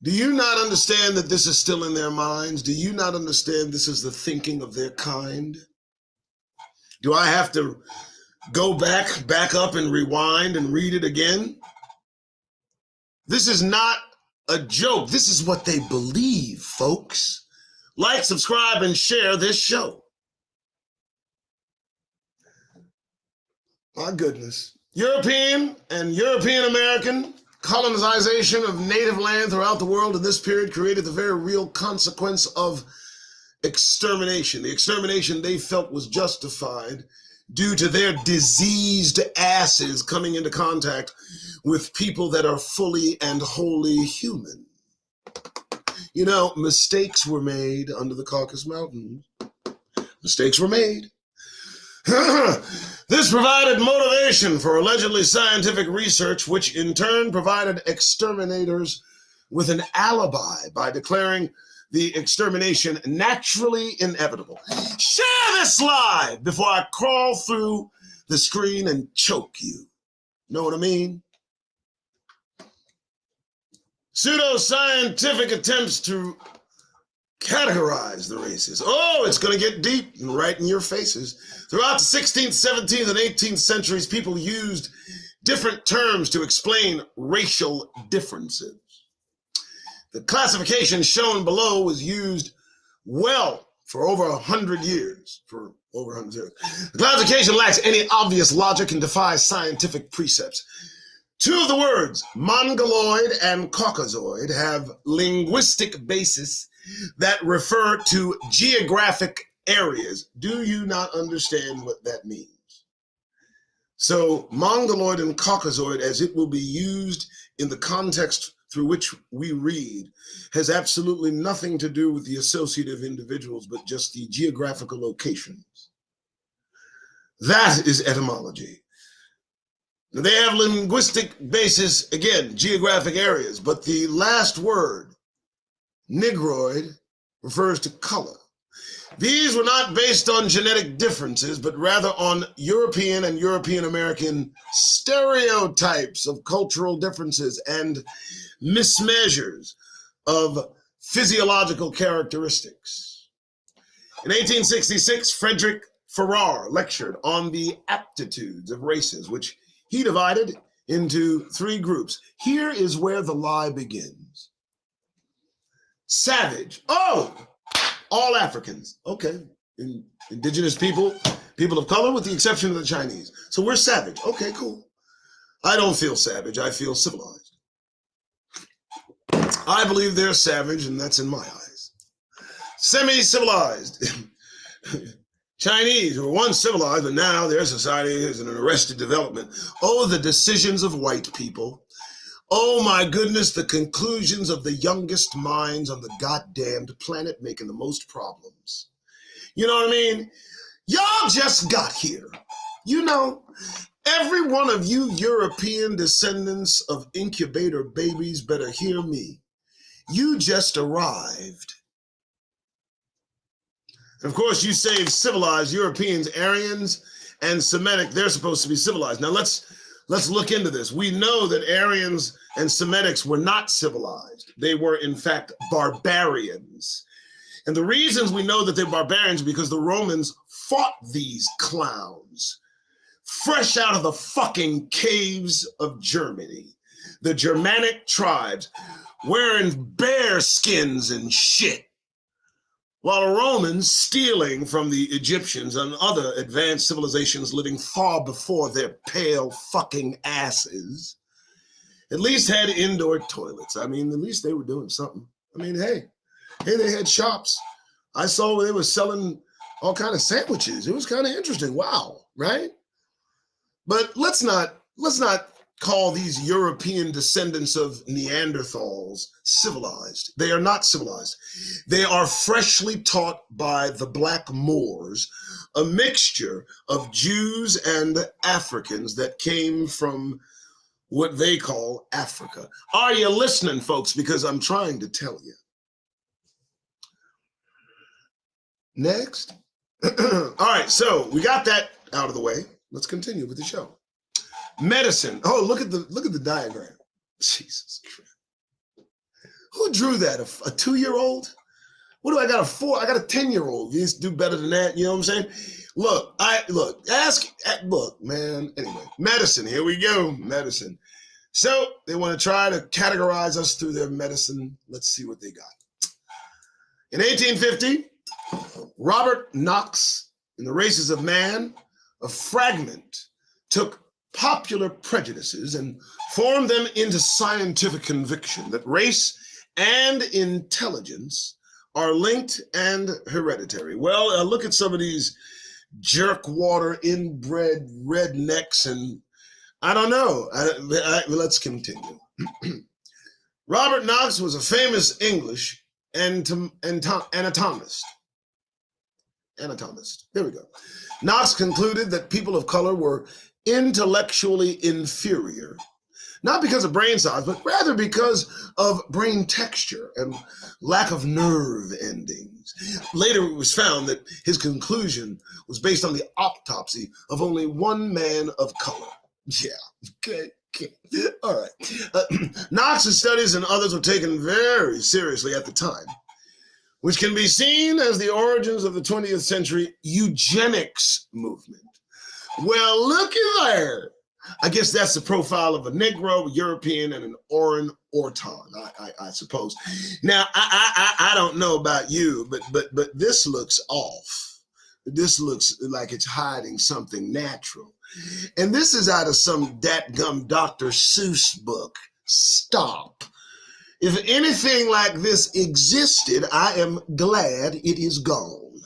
Speaker 1: Do you not understand that this is still in their minds? Do you not understand this is the thinking of their kind? Do I have to go back up and rewind and read it again? This is not a joke. This is what they believe, folks. Like, subscribe, and share this show. My goodness. European and European American colonization of native land throughout the world in this period created the very real consequence of extermination. The extermination they felt was justified due to their diseased asses coming into contact with people that are fully and wholly human. You know, mistakes were made under the Caucasus Mountains. Mistakes were made. This provided motivation for allegedly scientific research, which in turn provided exterminators with an alibi by declaring the extermination naturally inevitable. Share this live before I crawl through the screen and choke you. Know what I mean? Pseudo-scientific attempts to categorize the races. Oh, it's going to get deep and right in your faces. Throughout the 16th, 17th, and 18th centuries, people used different terms to explain racial differences. The classification shown below was used well for over 100 years. The classification lacks any obvious logic and defies scientific precepts. Two of the words, Mongoloid and Caucasoid, have linguistic basis that refer to geographic areas. Do you not understand what that means? So Mongoloid and Caucasoid, as it will be used in the context through which we read, has absolutely nothing to do with the associative individuals, but just the geographical locations. That is etymology. They have linguistic basis, again, geographic areas, but the last word, Negroid, refers to color. These were not based on genetic differences, but rather on European and European American stereotypes of cultural differences and mismeasures of physiological characteristics. In 1866, Frederick Farrar lectured on the aptitudes of races, which he divided into three groups. Here is where the lie begins. Savage. Oh, all Africans. Okay. Indigenous people, people of color, with the exception of the Chinese. So we're savage. Okay, cool. I don't feel savage. I feel civilized. I believe they're savage, and that's in my eyes. Semi-civilized. Chinese, who were once civilized, but now their society is in an arrested development. Oh, the decisions of white people. Oh my goodness, the conclusions of the youngest minds on the goddamned planet making the most problems. You know what I mean? Y'all just got here. You know, every one of you European descendants of incubator babies better hear me. You just arrived. And of course, you say civilized Europeans, Aryans, and Semitic, they're supposed to be civilized. Now let's look into this. We know that Aryans and Semitics were not civilized. They were, in fact, barbarians. And the reasons we know that they're barbarians because the Romans fought these clowns fresh out of the fucking caves of Germany. The Germanic tribes wearing bear skins and shit, while the Romans, stealing from the Egyptians and other advanced civilizations living far before their pale fucking asses, at least had indoor toilets. I mean, at least they were doing something. I mean, hey, they had shops. I saw where they were selling all kind of sandwiches. It was kind of interesting. Wow, right? But let's not call these European descendants of Neanderthals civilized. They are not civilized. They are freshly taught by the Black Moors, a mixture of Jews and Africans that came from what they call Africa. Are you listening, folks? Because I'm trying to tell you. Next. All right, so we got that out of the way. Let's continue with the show. Medicine. Oh, look at the diagram. Jesus Christ. Who drew that? A 2-year-old? What do I got? I got a 10-year-old. You do better than that. You know what I'm saying? Look, man. Anyway, medicine. Here we go. Medicine. So they want to try to categorize us through their medicine. Let's see what they got. In 1850, Robert Knox, in The Races of Man, a fragment took popular prejudices and formed them into scientific conviction that race and intelligence are linked and hereditary. Well, look at some of these jerkwater inbred rednecks, and I don't know. Let's continue. Robert Knox was a famous English anatomist. Anatomist. There we go. Knox concluded that people of color were intellectually inferior, not because of brain size, but rather because of brain texture and lack of nerve endings. Later, it was found that his conclusion was based on the autopsy of only one man of color. Yeah, okay. All right. Knox's studies and others were taken very seriously at the time, which can be seen as the origins of the 20th century eugenics movement. Well, looky there. I guess that's the profile of a Negro, a European, and an orang-outan, I suppose. Now, I don't know about you, but this looks off. This looks like it's hiding something natural. And this is out of some datgum Dr. Seuss book. Stop. If anything like this existed, I am glad it is gone.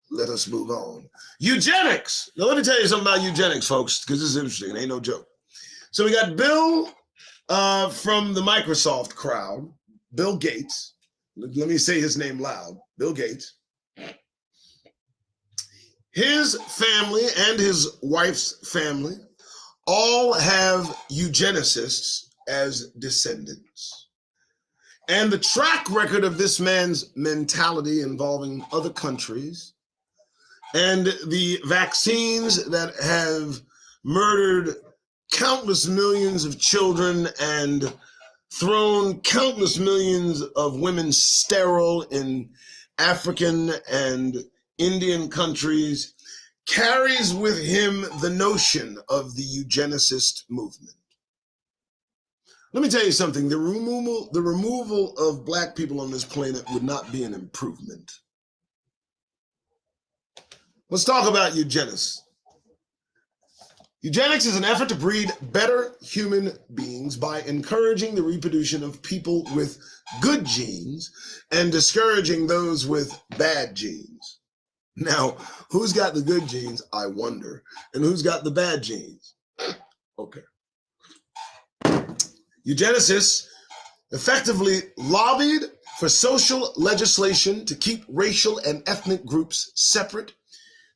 Speaker 1: Let us move on. Eugenics. Now, let me tell you something about eugenics, folks, because this is interesting. It ain't no joke. So we got Bill from the Microsoft crowd, Bill Gates. Let me say his name loud. Bill Gates. His family and his wife's family all have eugenicists as descendants. And the track record of this man's mentality involving other countries and the vaccines that have murdered countless millions of children and thrown countless millions of women sterile in African and Indian countries carries with him the notion of the eugenicist movement. Let me tell you something, the removal of black people on this planet would not be an improvement. Let's talk about eugenics. Eugenics is an effort to breed better human beings by encouraging the reproduction of people with good genes and discouraging those with bad genes. Now, who's got the good genes, I wonder, and who's got the bad genes? Okay. Eugenicists effectively lobbied for social legislation to keep racial and ethnic groups separate,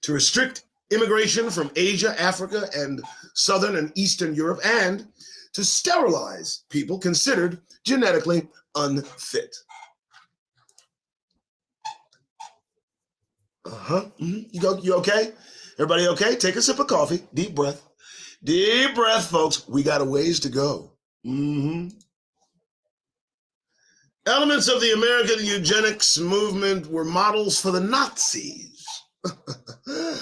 Speaker 1: to restrict immigration from Asia, Africa, and Southern and Eastern Europe, and to sterilize people considered genetically unfit. You okay? Everybody okay? Take a sip of coffee. Deep breath. Deep breath, folks. We got a ways to go. Elements of the American eugenics movement were models for the Nazis,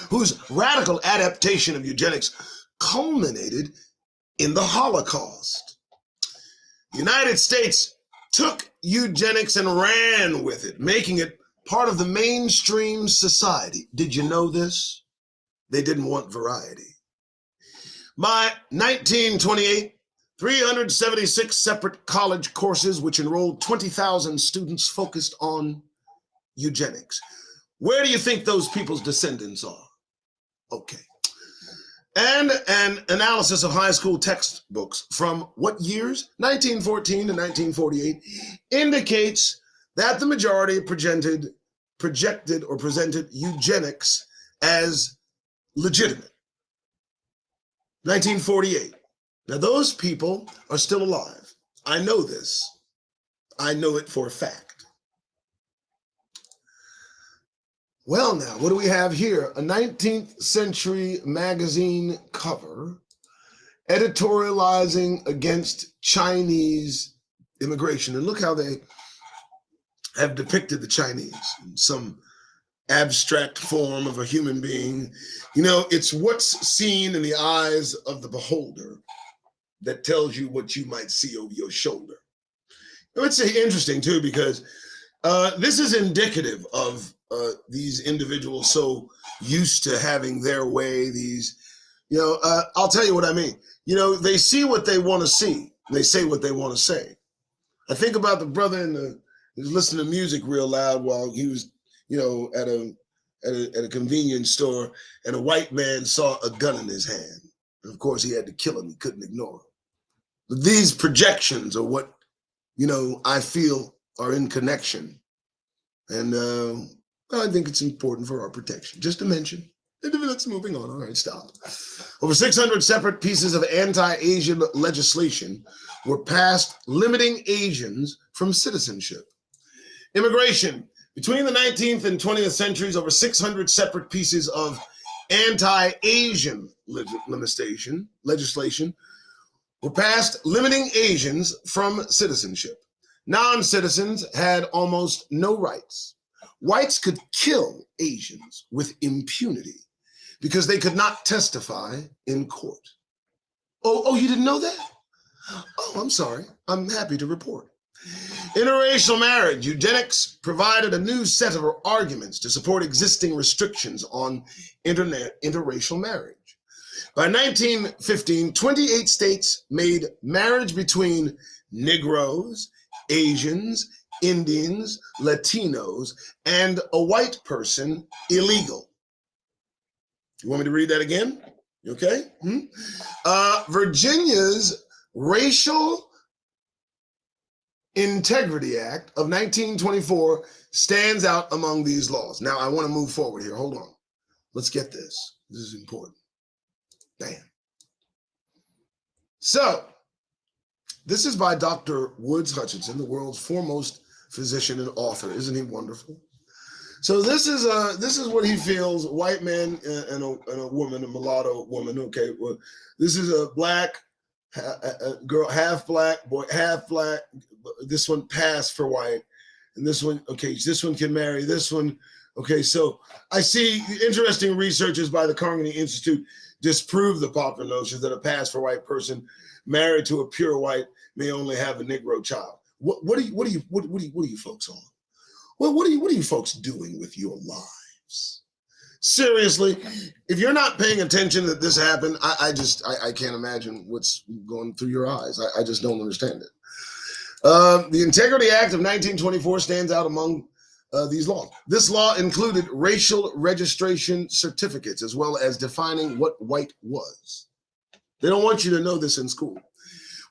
Speaker 1: whose radical adaptation of eugenics culminated in the Holocaust. The United States took eugenics and ran with it, making it part of the mainstream society. Did you know this? They didn't want variety. By 1928, 376 separate college courses, which enrolled 20,000 students, focused on eugenics. Where do you think those people's descendants are? Okay. And an analysis of high school textbooks from what years? 1914 to 1948 indicates that the majority presented eugenics as legitimate. 1948. Now, those people are still alive. I know this. I know it for a fact. Well, now, what do we have here? A 19th century magazine cover editorializing against Chinese immigration. And look how they have depicted the Chinese in some abstract form of a human being. You know, it's what's seen in the eyes of the beholder that tells you what you might see over your shoulder. It's interesting too, because this is indicative of these individuals so used to having their way. These, I'll tell you what I mean. They see what they want to see. They say what they want to say. I think about the brother who was listening to music real loud while he was, at a convenience store, and a white man saw a gun in his hand. And of course, he had to kill him. He couldn't ignore him. But these projections are what, I feel are in connection. And I think it's important for our protection. Just to mention. Let's moving on. All right, stop. Over 600 separate pieces of anti-Asian legislation were passed limiting Asians from citizenship. Immigration. Between the 19th and 20th centuries, over 600 separate pieces of anti-Asian legislation were passed limiting Asians from citizenship. Non-citizens had almost no rights. Whites could kill Asians with impunity because they could not testify in court. Oh, you didn't know that? Oh, I'm sorry. I'm happy to report. Interracial marriage. Eugenics provided a new set of arguments to support existing restrictions on interracial marriage. By 1915, 28 states made marriage between Negroes, Asians, Indians, Latinos, and a white person illegal. You want me to read that again? You okay? Virginia's Racial Integrity Act of 1924 stands out among these laws. Now, I want to move forward here. Hold on. Let's get this. This is important. Bam. So, this is by Dr. Woods Hutchinson, the world's foremost physician and author. Isn't he wonderful? So this is what he feels: white man and a woman, a mulatto woman. Okay, well, this is a black girl, half black boy, half black. This one passed for white, and this one, okay, this one can marry this one. Okay, so I see interesting researches by the Carnegie Institute disprove the popular notion that a pass for white person married to a pure white may only have a Negro child. What are you folks on? Well, what are you folks doing with your lives? Seriously, if you're not paying attention that this happened, I can't imagine what's going through your eyes. I just don't understand it. The Integrity Act of 1924 stands out among these laws. This law included racial registration certificates as well as defining what white was. They don't want you to know this in school.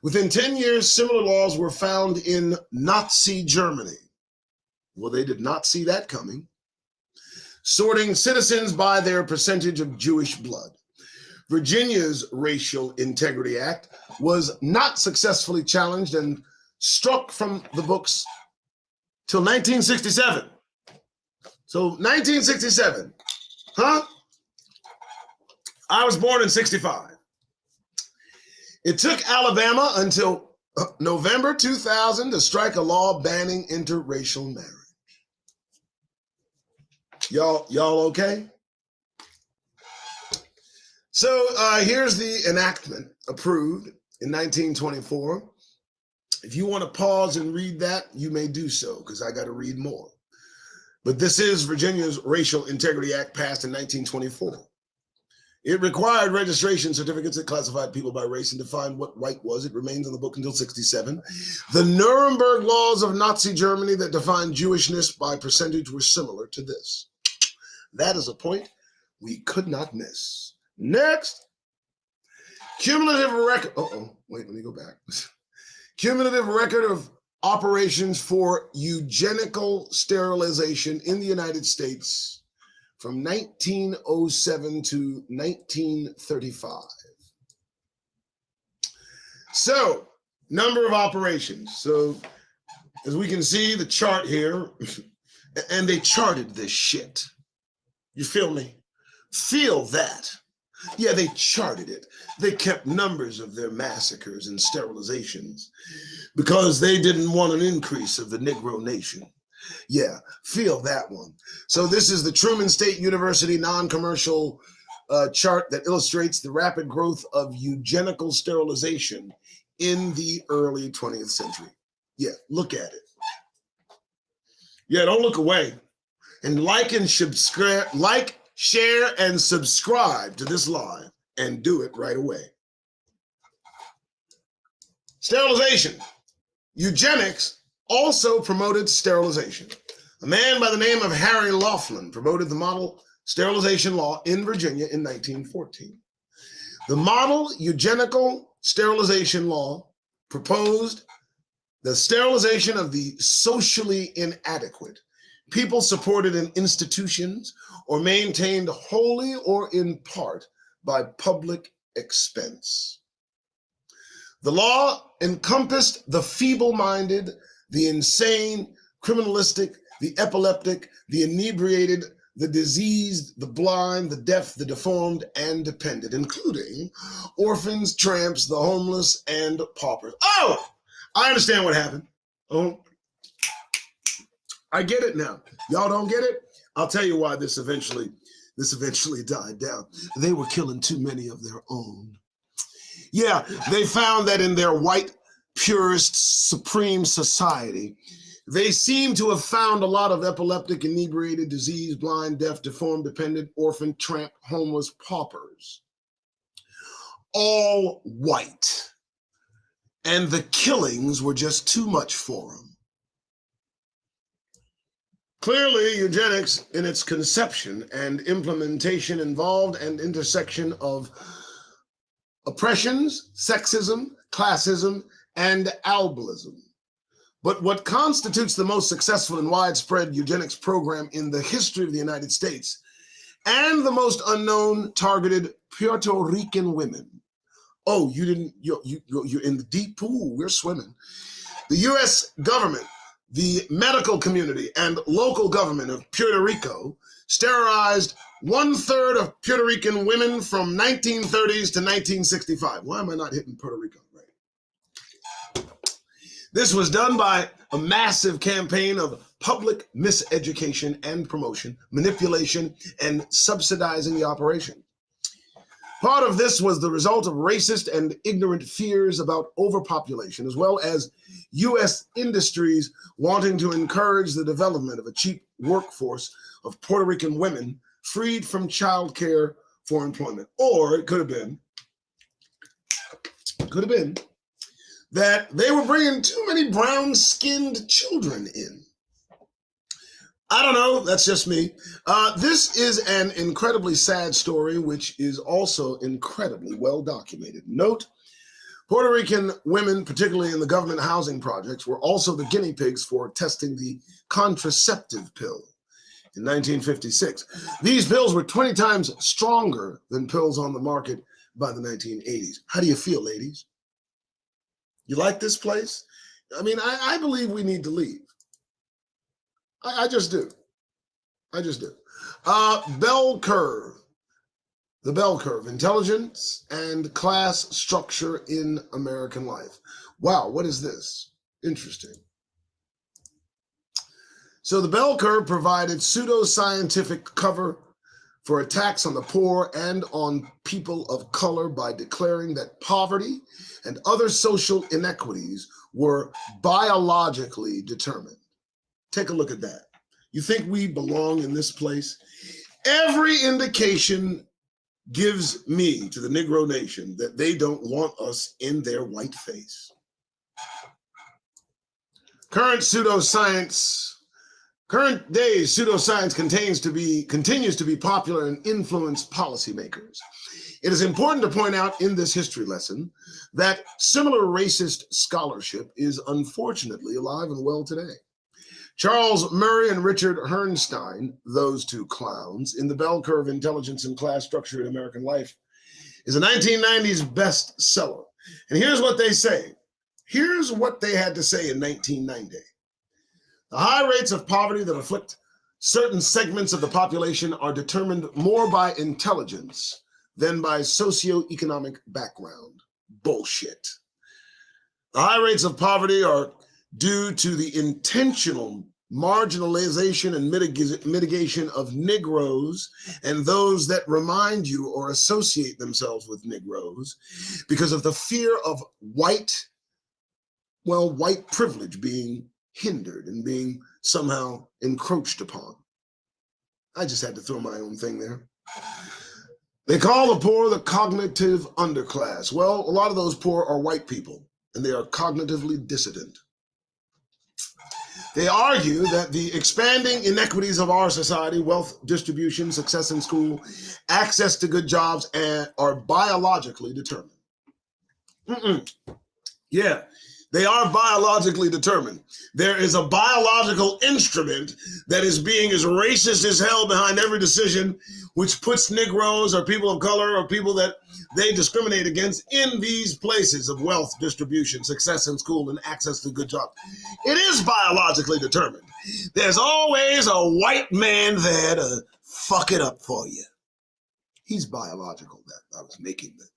Speaker 1: Within 10 years, similar laws were found in Nazi Germany. Well, they did not see that coming. Sorting citizens by their percentage of Jewish blood. Virginia's Racial Integrity Act was not successfully challenged and struck from the books till 1967. So 1967, huh? I was born in 65. It took Alabama until November 2000 to strike a law banning interracial marriage. Y'all okay? So here's the enactment approved in 1924. If you want to pause and read that, you may do so, because I got to read more. But this is Virginia's Racial Integrity Act passed in 1924. It required registration certificates that classified people by race and defined what white was. It remains in the book until 67. The Nuremberg laws of Nazi Germany that defined Jewishness by percentage were similar to this. That is a point we could not miss. Next, cumulative record. Wait, let me go back. Cumulative record of operations for eugenical sterilization in the United States from 1907 to 1935. So, number of operations. So, as we can see the chart here, and they charted this shit. You feel me? Feel that. Yeah, they charted it. They kept numbers of their massacres and sterilizations because they didn't want an increase of the Negro nation. Yeah, feel that one. So this is the Truman State University non-commercial chart that illustrates the rapid growth of eugenical sterilization in the early 20th century. Yeah, look at it. Yeah, don't look away. And like and subscribe, share, and subscribe to this live, and do it right away. Sterilization. Eugenics also promoted sterilization. A man by the name of Harry Laughlin promoted the model sterilization law in Virginia in 1914. The model eugenical sterilization law proposed The sterilization of the socially inadequate, people supported in institutions or maintained wholly or in part by public expense. The law encompassed the feeble-minded, the insane, criminalistic, the epileptic, the inebriated, the diseased, the blind, the deaf, the deformed, and dependent, including orphans, tramps, the homeless, and paupers. Oh, I understand what happened. Oh, I get it now. Y'all don't get it? I'll tell you why this eventually died down. They were killing too many of their own. Yeah, they found that in their white, purist, supreme society, they seem to have found a lot of epileptic, inebriated, diseased, blind, deaf, deformed, dependent, orphan, tramp, homeless, paupers. All white. And the killings were just too much for them. Clearly, eugenics in its conception and implementation involved an intersection of oppressions, sexism, classism, and albinism. But what constitutes the most successful and widespread eugenics program in the history of the United States, and the most unknown, targeted Puerto Rican women. Oh, you're in the deep pool, we're swimming. The US government, the medical community, and local government of Puerto Rico sterilized 1/3 of Puerto Rican women from 1930s to 1965. Why am I not hitting Puerto Rico? Right. This was done by a massive campaign of public miseducation and promotion, manipulation, and subsidizing the operation. Part of this was the result of racist and ignorant fears about overpopulation, as well as U.S. industries wanting to encourage the development of a cheap workforce of Puerto Rican women freed from child care for employment. Or it could have been that they were bringing too many brown-skinned children in. I don't know, that's just me. This is an incredibly sad story, which is also incredibly well documented. Note, Puerto Rican women, particularly in the government housing projects, were also the guinea pigs for testing the contraceptive pill in 1956. These pills were 20 times stronger than pills on the market by the 1980s. How do you feel, ladies? You like this place? I mean, I believe we need to leave. I just do. Bell curve. The bell curve, intelligence and class structure in American life. Wow, what is this? Interesting. So the bell curve provided pseudoscientific cover for attacks on the poor and on people of color by declaring that poverty and other social inequities were biologically determined. Take a look at that. You think we belong in this place? Every indication gives me to the Negro nation that they don't want us in their white face. Current day pseudoscience continues to be popular and influence policymakers. It is important to point out in this history lesson that similar racist scholarship is unfortunately alive and well today. Charles Murray and Richard Herrnstein, those two clowns, in The Bell Curve, Intelligence and Class Structure in American Life, is a 1990s bestseller. And here's what they say. Here's what they had to say in 1990. The high rates of poverty that afflict certain segments of the population are determined more by intelligence than by socioeconomic background. Bullshit. The high rates of poverty are due to the intentional marginalization and mitigation of Negroes and those that remind you or associate themselves with Negroes because of the fear of white privilege being hindered and being somehow encroached upon. I just had to throw my own thing there. They call the poor the cognitive underclass. Well, a lot of those poor are white people, and they are cognitively dissident. They argue that the expanding inequities of our society, wealth distribution, success in school, access to good jobs, are biologically determined. Yeah, They are biologically determined. There is a biological instrument that is being as racist as hell behind every decision, which puts Negroes or people of color or people that they discriminate against in these places of wealth distribution, success in school, and access to good jobs. It is biologically determined. There's always a white man there to fuck it up for you. He's biological. That I was making that.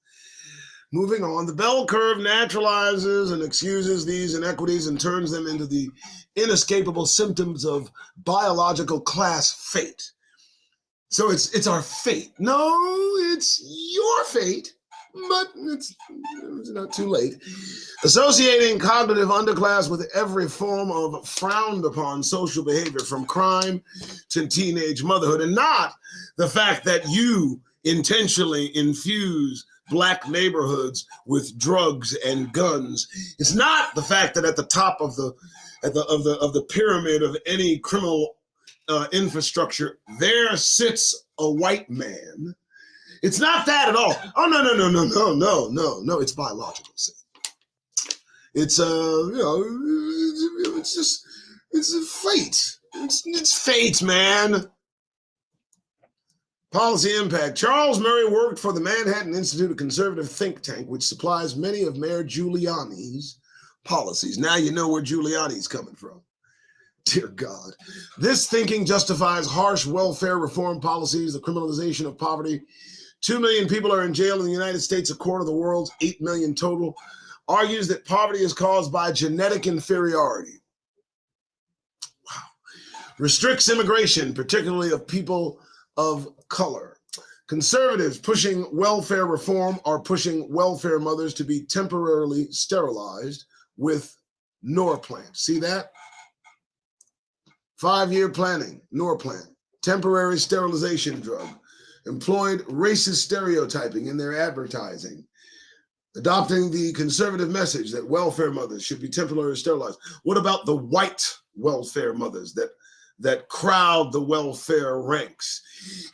Speaker 1: Moving on, the bell curve naturalizes and excuses these inequities and turns them into the inescapable symptoms of biological class fate. So it's our fate. No, it's your fate, but it's not too late. Associating cognitive underclass with every form of frowned upon social behavior, from crime to teenage motherhood, and not the fact that you intentionally infuse Black neighborhoods with drugs and guns. It's not the fact that at the top of the pyramid of any criminal infrastructure there sits a white man. It's not that at all. Oh no! It's biological. See, it's it's a fate. It's fate, man. Policy impact. Charles Murray worked for the Manhattan Institute, a conservative think tank, which supplies many of Mayor Giuliani's policies. Now you know where Giuliani's coming from. Dear God. This thinking justifies harsh welfare reform policies, the criminalization of poverty. 2 million people are in jail in the United States, a quarter of the world's 8 million total. Argues that poverty is caused by genetic inferiority. Wow. Restricts immigration, particularly of people of color. Conservatives pushing welfare reform are pushing welfare mothers to be temporarily sterilized with Norplant. See that? 5-year planning, Norplant, temporary sterilization drug, employed racist stereotyping in their advertising, adopting the conservative message that welfare mothers should be temporarily sterilized. What about the white welfare mothers that crowd the welfare ranks?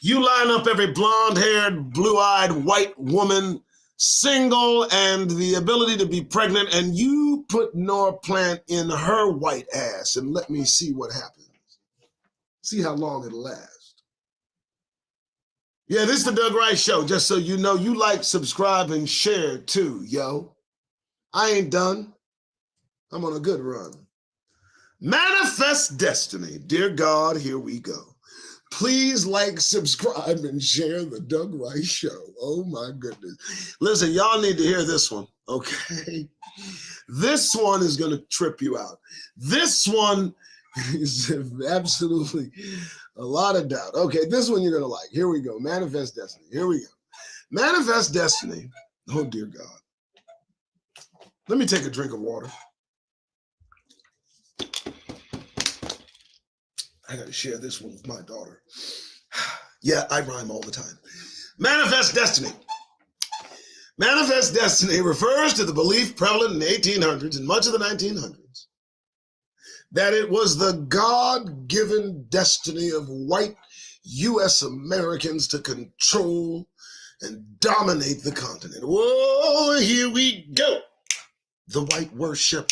Speaker 1: You line up every blonde-haired, blue-eyed white woman, single, and the ability to be pregnant, and you put Norplant in her white ass, and let me see what happens. See how long it'll last. Yeah, this is the Doug Rice Show, just so you know. You like, subscribe, and share too, yo. I ain't done. I'm on a good run. Manifest destiny. Dear God, here we go. Please like, subscribe, and share the Doug Rice Show. Oh my goodness. Listen, y'all need to hear this one, okay? This one is going to trip you out. This one is absolutely a lot of doubt. Okay, this one you're going to like. Here we go. Manifest destiny. Here we go. Manifest destiny. Oh, dear God. Let me take a drink of water. I got to share this one with my daughter. Yeah, I rhyme all the time. Manifest destiny. Manifest destiny refers to the belief prevalent in the 1800s and much of the 1900s that it was the God-given destiny of white U.S. Americans to control and dominate the continent. Whoa, here we go. The white worship.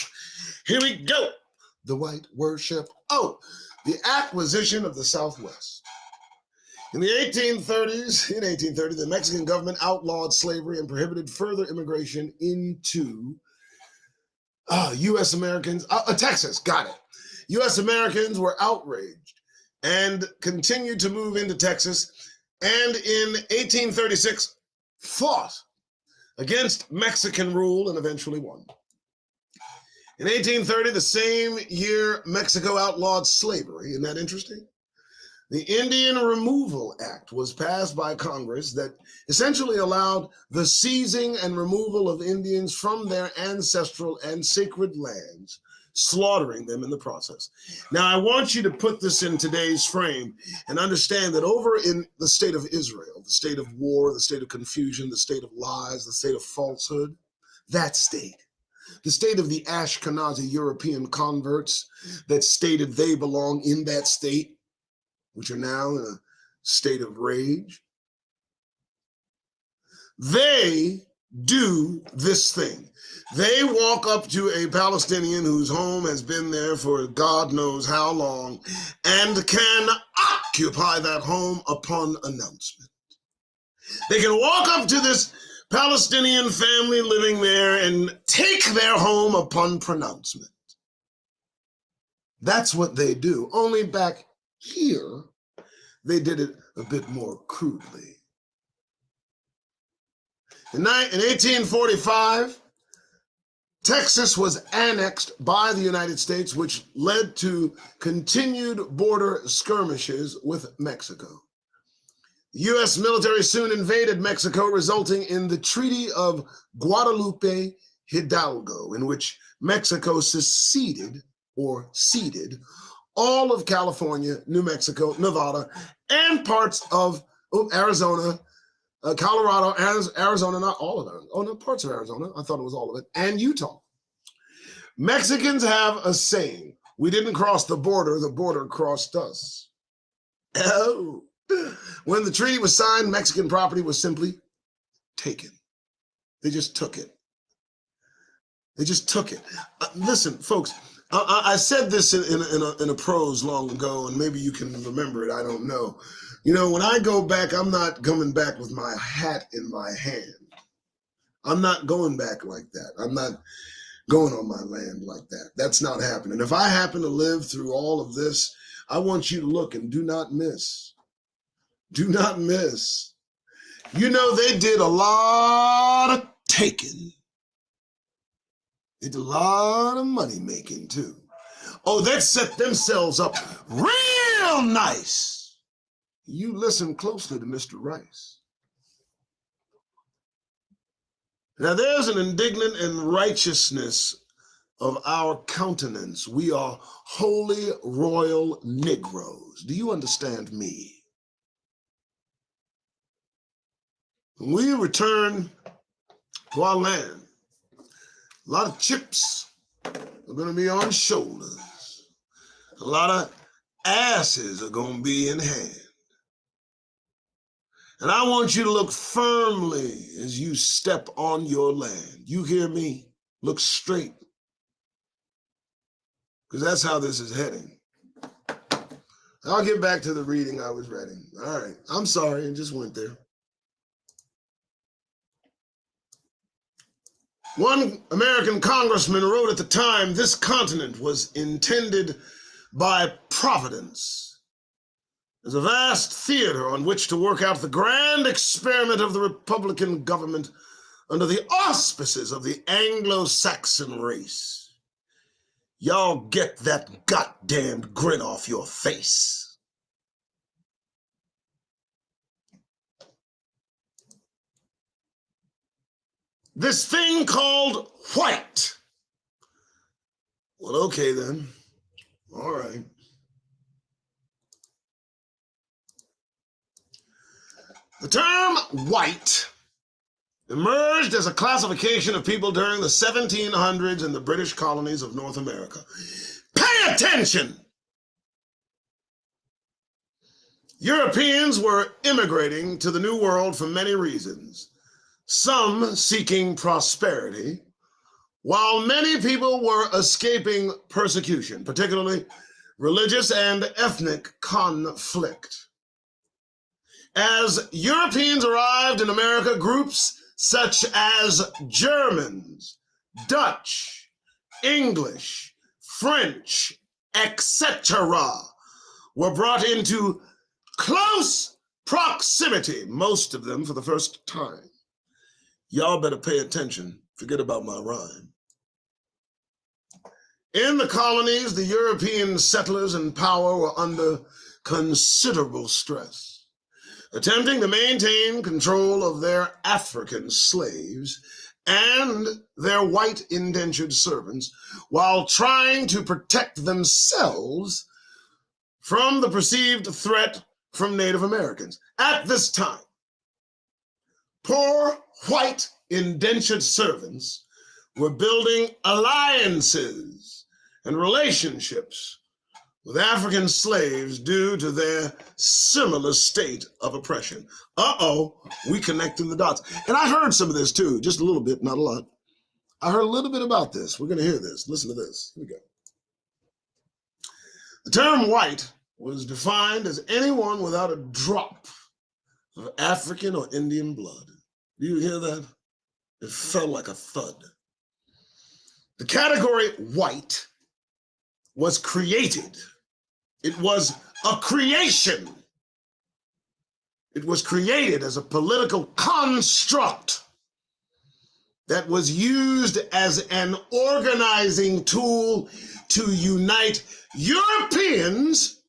Speaker 1: Here we go. The white worship. Oh, the acquisition of the Southwest. In 1830, the Mexican government outlawed slavery and prohibited further immigration into U.S. Americans. Texas, got it. U.S. Americans were outraged and continued to move into Texas, and in 1836 fought against Mexican rule and eventually won. In 1830, the same year, Mexico outlawed slavery. Isn't that interesting? The Indian Removal Act was passed by Congress that essentially allowed the seizing and removal of Indians from their ancestral and sacred lands, slaughtering them in the process. Now, I want you to put this in today's frame and understand that over in the state of Israel, the state of war, the state of confusion, the state of lies, the state of falsehood, that state, the state of the Ashkenazi European converts that stated they belong in that state, which are now in a state of rage, they do this thing. They walk up to a Palestinian whose home has been there for God knows how long and can occupy that home upon announcement. They can walk up to this Palestinian family living there and take their home upon pronouncement. That's what they do. Only back here, they did it a bit more crudely. In 1845, Texas was annexed by the United States, which led to continued border skirmishes with Mexico. The U.S. military soon invaded Mexico, resulting in the Treaty of Guadalupe Hidalgo, in which Mexico ceded all of California, New Mexico, Nevada, and parts of Arizona, Colorado, Arizona, not all of it. Oh, no, parts of Arizona. I thought it was all of it. And Utah. Mexicans have a saying, we didn't cross the border crossed us. Oh. When the treaty was signed, Mexican property was simply taken. They just took it. They just took it. Listen, folks, I said this in a prose long ago, and maybe you can remember it. I don't know. You know, when I go back, I'm not coming back with my hat in my hand. I'm not going back like that. I'm not going on my land like that. That's not happening. If I happen to live through all of this, I want you to look and do not miss. Do not miss. You know, they did a lot of taking. They did a lot of money making too. Oh, they set themselves up real nice. You listen closely to Mr. Rice. Now, there's an indignant and righteousness of our countenance. We are holy royal Negroes. Do you understand me? When we return to our land, a lot of chips are going to be on shoulders. A lot of asses are going to be in hand. And I want you to look firmly as you step on your land. You hear me? Look straight. Because that's how this is heading. I'll get back to the reading I was reading. All right. I'm sorry, I just went there. One American congressman wrote at the time, this continent was intended by Providence as a vast theater on which to work out the grand experiment of the Republican government under the auspices of the Anglo-Saxon race. Y'all get that goddamned grin off your face. This thing called white. Well, okay then. All right. The term white emerged as a classification of people during the 1700s in the British colonies of North America. Pay attention! Europeans were immigrating to the New World for many reasons, some seeking prosperity, while many people were escaping persecution, particularly religious and ethnic conflict. As Europeans arrived in America, groups such as Germans, Dutch, English, French, etc. were brought into close proximity, most of them for the first time. Y'all better pay attention. Forget about my rhyme. In the colonies, the European settlers in power were under considerable stress, attempting to maintain control of their African slaves and their white indentured servants while trying to protect themselves from the perceived threat from Native Americans. At this time, poor white indentured servants were building alliances and relationships with African slaves due to their similar state of oppression. We connecting the dots. And I heard some of this too, just a little bit, not a lot. I heard a little bit about this. We're going to hear this. Listen to this. Here we go. The term white was defined as anyone without a drop of African or Indian blood. Do you hear that? It fell like a thud. The category white was created. It was a creation. It was created as a political construct that was used as an organizing tool to unite Europeans.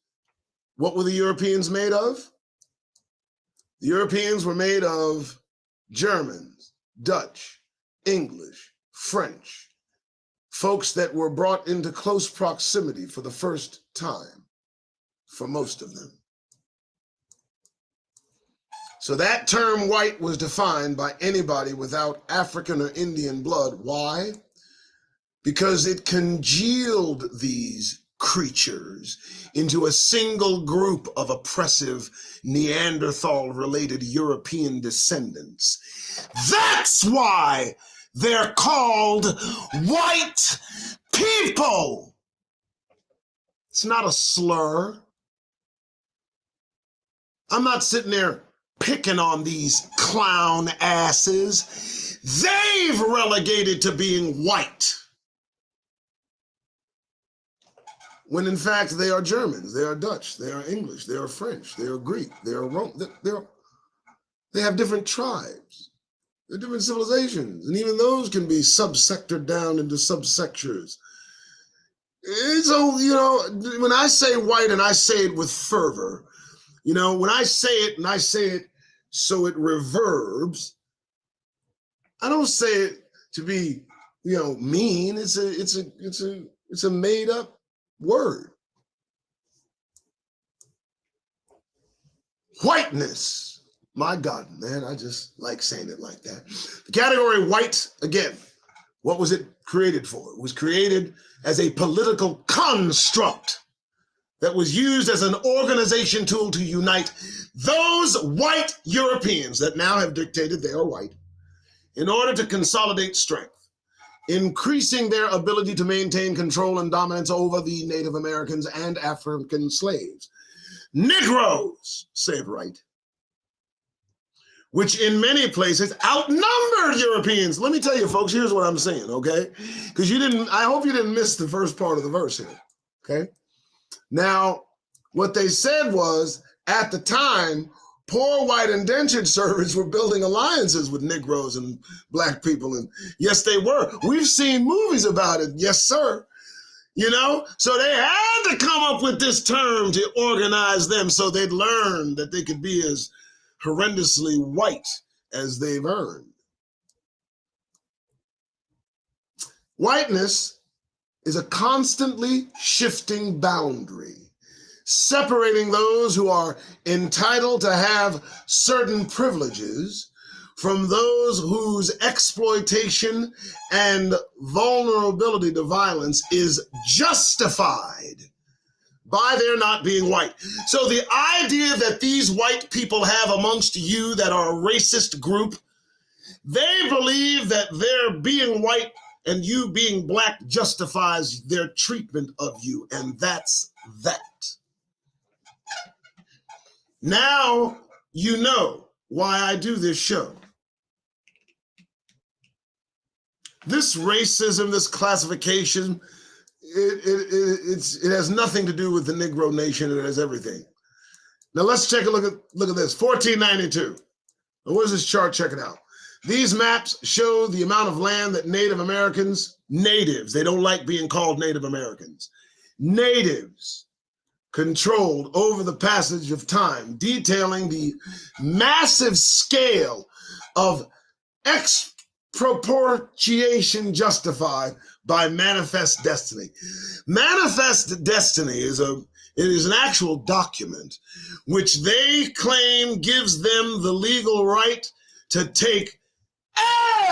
Speaker 1: What were the Europeans made of? The Europeans were made of Germans, Dutch, English, French, folks that were brought into close proximity for the first time, for most of them. So that term white was defined by anybody without African or Indian blood. Why? Because it congealed these creatures into a single group of oppressive Neanderthal-related European descendants. That's why they're called white people. It's not a slur. I'm not sitting there picking on these clown asses. They've relegated to being white, when in fact they are Germans, they are Dutch, they are English, they are French, they are Greek, they are Rome. They have different tribes, they're different civilizations, and even those can be subsectored down into subsectures. So, when I say white, and I say it with fervor, when I say it and I say it so it reverbs, I don't say it to be, mean. It's a made up word. Whiteness. My God, man, I just like saying it like that. The category white, again, what was it created for? It was created as a political construct that was used as an organization tool to unite those white Europeans that now have dictated they are white in order to consolidate strength, increasing their ability to maintain control and dominance over the Native Americans and African slaves. Negroes, say it right, which in many places outnumbered Europeans. Let me tell you, folks, here's what I'm saying, okay? Because I hope you didn't miss the first part of the verse here, okay? Now, what they said was, at the time, poor white indentured servants were building alliances with Negroes and black people. And yes, they were. We've seen movies about it. Yes, sir. So they had to come up with this term to organize them so they'd learn that they could be as horrendously white as they've earned. Whiteness is a constantly shifting boundary, separating those who are entitled to have certain privileges from those whose exploitation and vulnerability to violence is justified by their not being white. So the idea that these white people have amongst you that are a racist group, they believe that their being white and you being black justifies their treatment of you, and that's that. Now you know why I do this show. This racism, this classification, it has nothing to do with the Negro nation. It has everything. Now let's take a look at this. 1492. Now, what is this chart? Check it out. These maps show the amount of land that Native Americans, natives, they don't like being called Native Americans, natives controlled over the passage of time, detailing the massive scale of expropriation justified by manifest destiny. Manifest destiny is an actual document which they claim gives them the legal right to take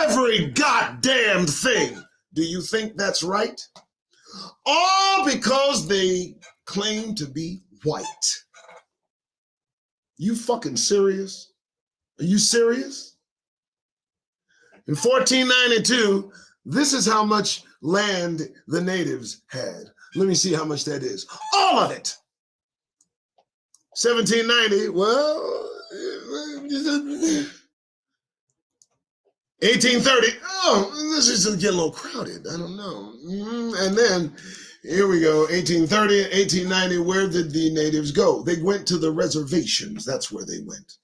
Speaker 1: every goddamn thing. Do you think that's right? All because they claim to be white. You fucking serious? Are you serious? In 1492, this is how much land the natives had. Let me see how much that is. All of it. 1790, well, 1830, oh, this is getting a little crowded. I don't know. And then, here we go, 1830, 1890, where did the natives go? They went to the reservations. That's where they went.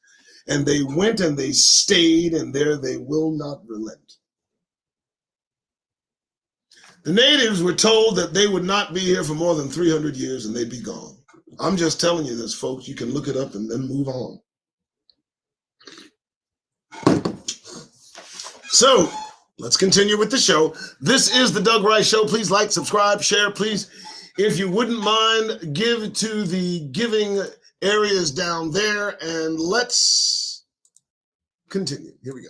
Speaker 1: And they went and they stayed, and there they will not relent. The natives were told that they would not be here for more than 300 years and they'd be gone. I'm just telling you this, folks. You can look it up and then move on. So let's continue with the show. This is the Doug Rice Show. Please like, subscribe, share. Please, if you wouldn't mind, give to the giving areas down there, and let's continue. Here we go.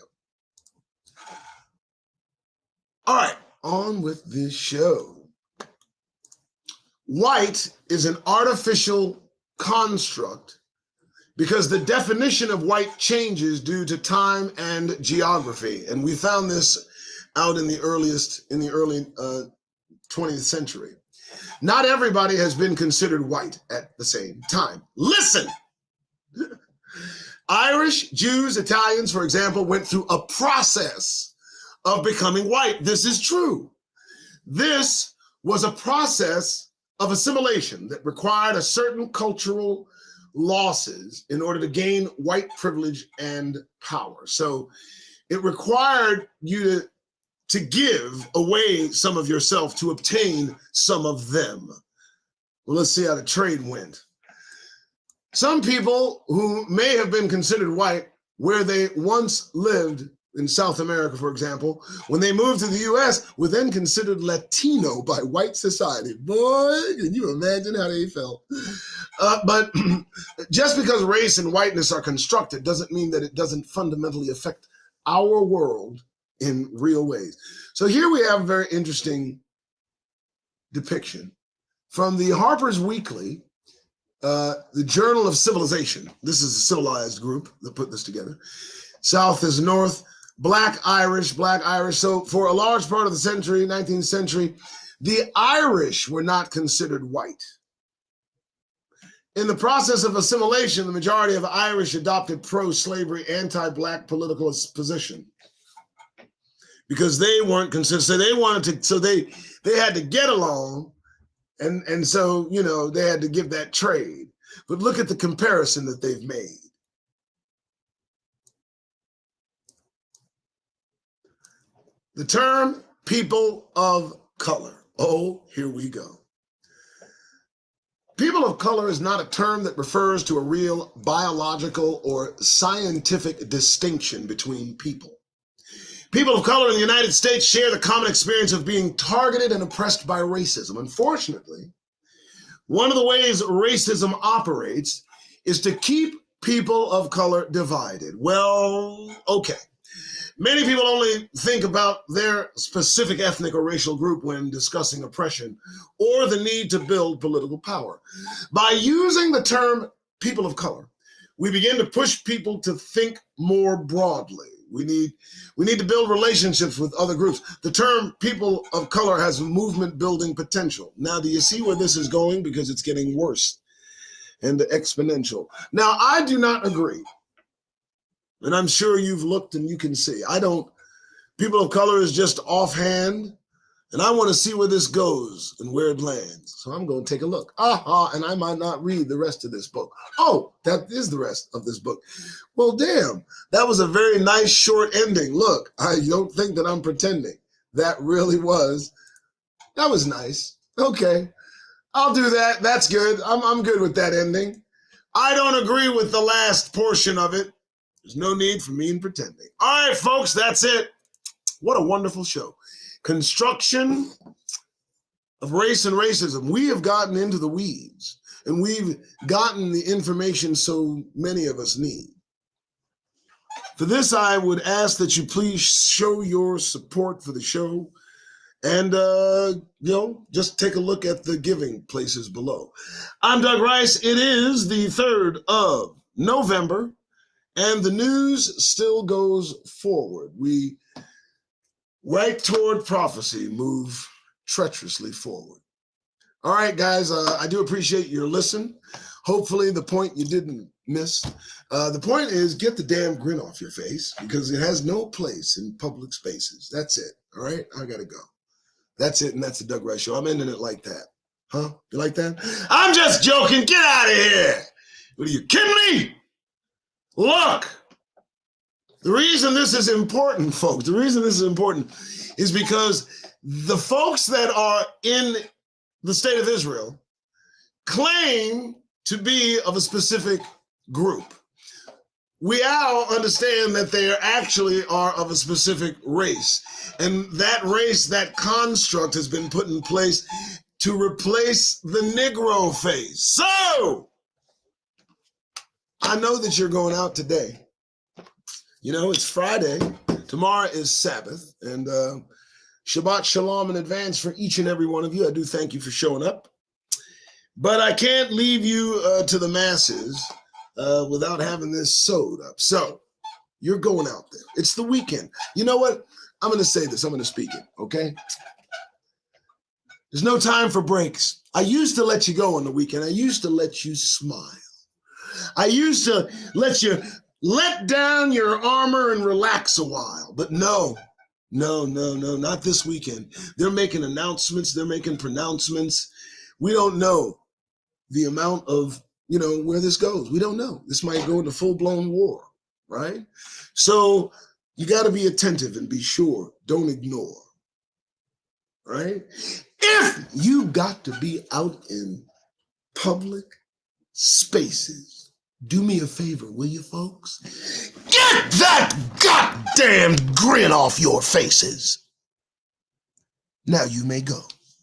Speaker 1: All right, on with this show. White is an artificial construct because the definition of white changes due to time and geography. And we found this out in the early 20th century. Not everybody has been considered white at the same time. Listen, Irish, Jews, Italians, for example, went through a process of becoming white. This is true. This was a process of assimilation that required a certain cultural losses in order to gain white privilege and power. So it required you to give away some of yourself to obtain some of them. Well, let's see how the trade went. Some people who may have been considered white where they once lived in South America, for example, when they moved to the US, were then considered Latino by white society. Boy, can you imagine how they felt? But just because race and whiteness are constructed doesn't mean that it doesn't fundamentally affect our world in real ways. So here we have a very interesting depiction from the Harper's Weekly, the Journal of Civilization. This is a civilized group that put this together. South is North. Black Irish. So for a large part of the century, 19th century, the Irish were not considered white. In the process of assimilation, the majority of Irish adopted pro-slavery, anti-black political position because they weren't considered. So they wanted to. So they had to get along, and so they had to give that trade. But look at the comparison that they've made. The term people of color. Oh, here we go. People of color is not a term that refers to a real biological or scientific distinction between people. People of color in the United States share the common experience of being targeted and oppressed by racism. Unfortunately, one of the ways racism operates is to keep people of color divided. Well, okay. Many people only think about their specific ethnic or racial group when discussing oppression or the need to build political power. By using the term people of color, we begin to push people to think more broadly. We need to build relationships with other groups. The term people of color has movement building potential. Now, do you see where this is going? Because it's getting worse and exponential. Now, I do not agree. And I'm sure you've looked and you can see. People of color is just offhand, and I want to see where this goes and where it lands. So I'm going to take a look. And I might not read the rest of this book. Oh, that is the rest of this book. Well, damn, that was a very nice short ending. Look, I don't think that I'm pretending. That really was. That was nice. Okay, I'll do that. That's good. I'm good with that ending. I don't agree with the last portion of it. There's no need for me in pretending. All right, folks, that's it. What a wonderful show. Construction of race and racism. We have gotten into the weeds, and we've gotten the information so many of us need. For this, I would ask that you please show your support for the show And, just take a look at the giving places below. I'm Doug Rice. It is the 3rd of November, and the news still goes forward. We, right toward prophecy, move treacherously forward. All right, guys, I do appreciate your listen. Hopefully the point you didn't miss. The point is, get the damn grin off your face, because it has no place in public spaces. That's it. All right, I got to go. That's it, and that's the Doug Rice Show. I'm ending it like that. Huh? You like that? I'm just joking. Get out of here. What, are you kidding me? Look, the reason this is important, folks, the reason this is important is because the folks that are in the state of Israel claim to be of a specific group. We all understand that they actually are of a specific race. And that race, that construct has been put in place to replace the Negro face. So, I know that you're going out today. You know, it's Friday. Tomorrow is Sabbath. And Shabbat Shalom in advance for each and every one of you. I do thank you for showing up. But I can't leave you to the masses without having this sewed up. So, you're going out there. It's the weekend. You know what? I'm going to say this. I'm going to speak it, okay? There's no time for breaks. I used to let you go on the weekend. I used to let you smile. I used to let you let down your armor and relax a while. But no, not this weekend. They're making announcements. They're making pronouncements. We don't know the amount of, where this goes. We don't know. This might go into full-blown war, right? So you got to be attentive and be sure. Don't ignore, right? If you got to be out in public spaces, do me a favor, will you, folks? Get that goddamn grin off your faces. Now you may go.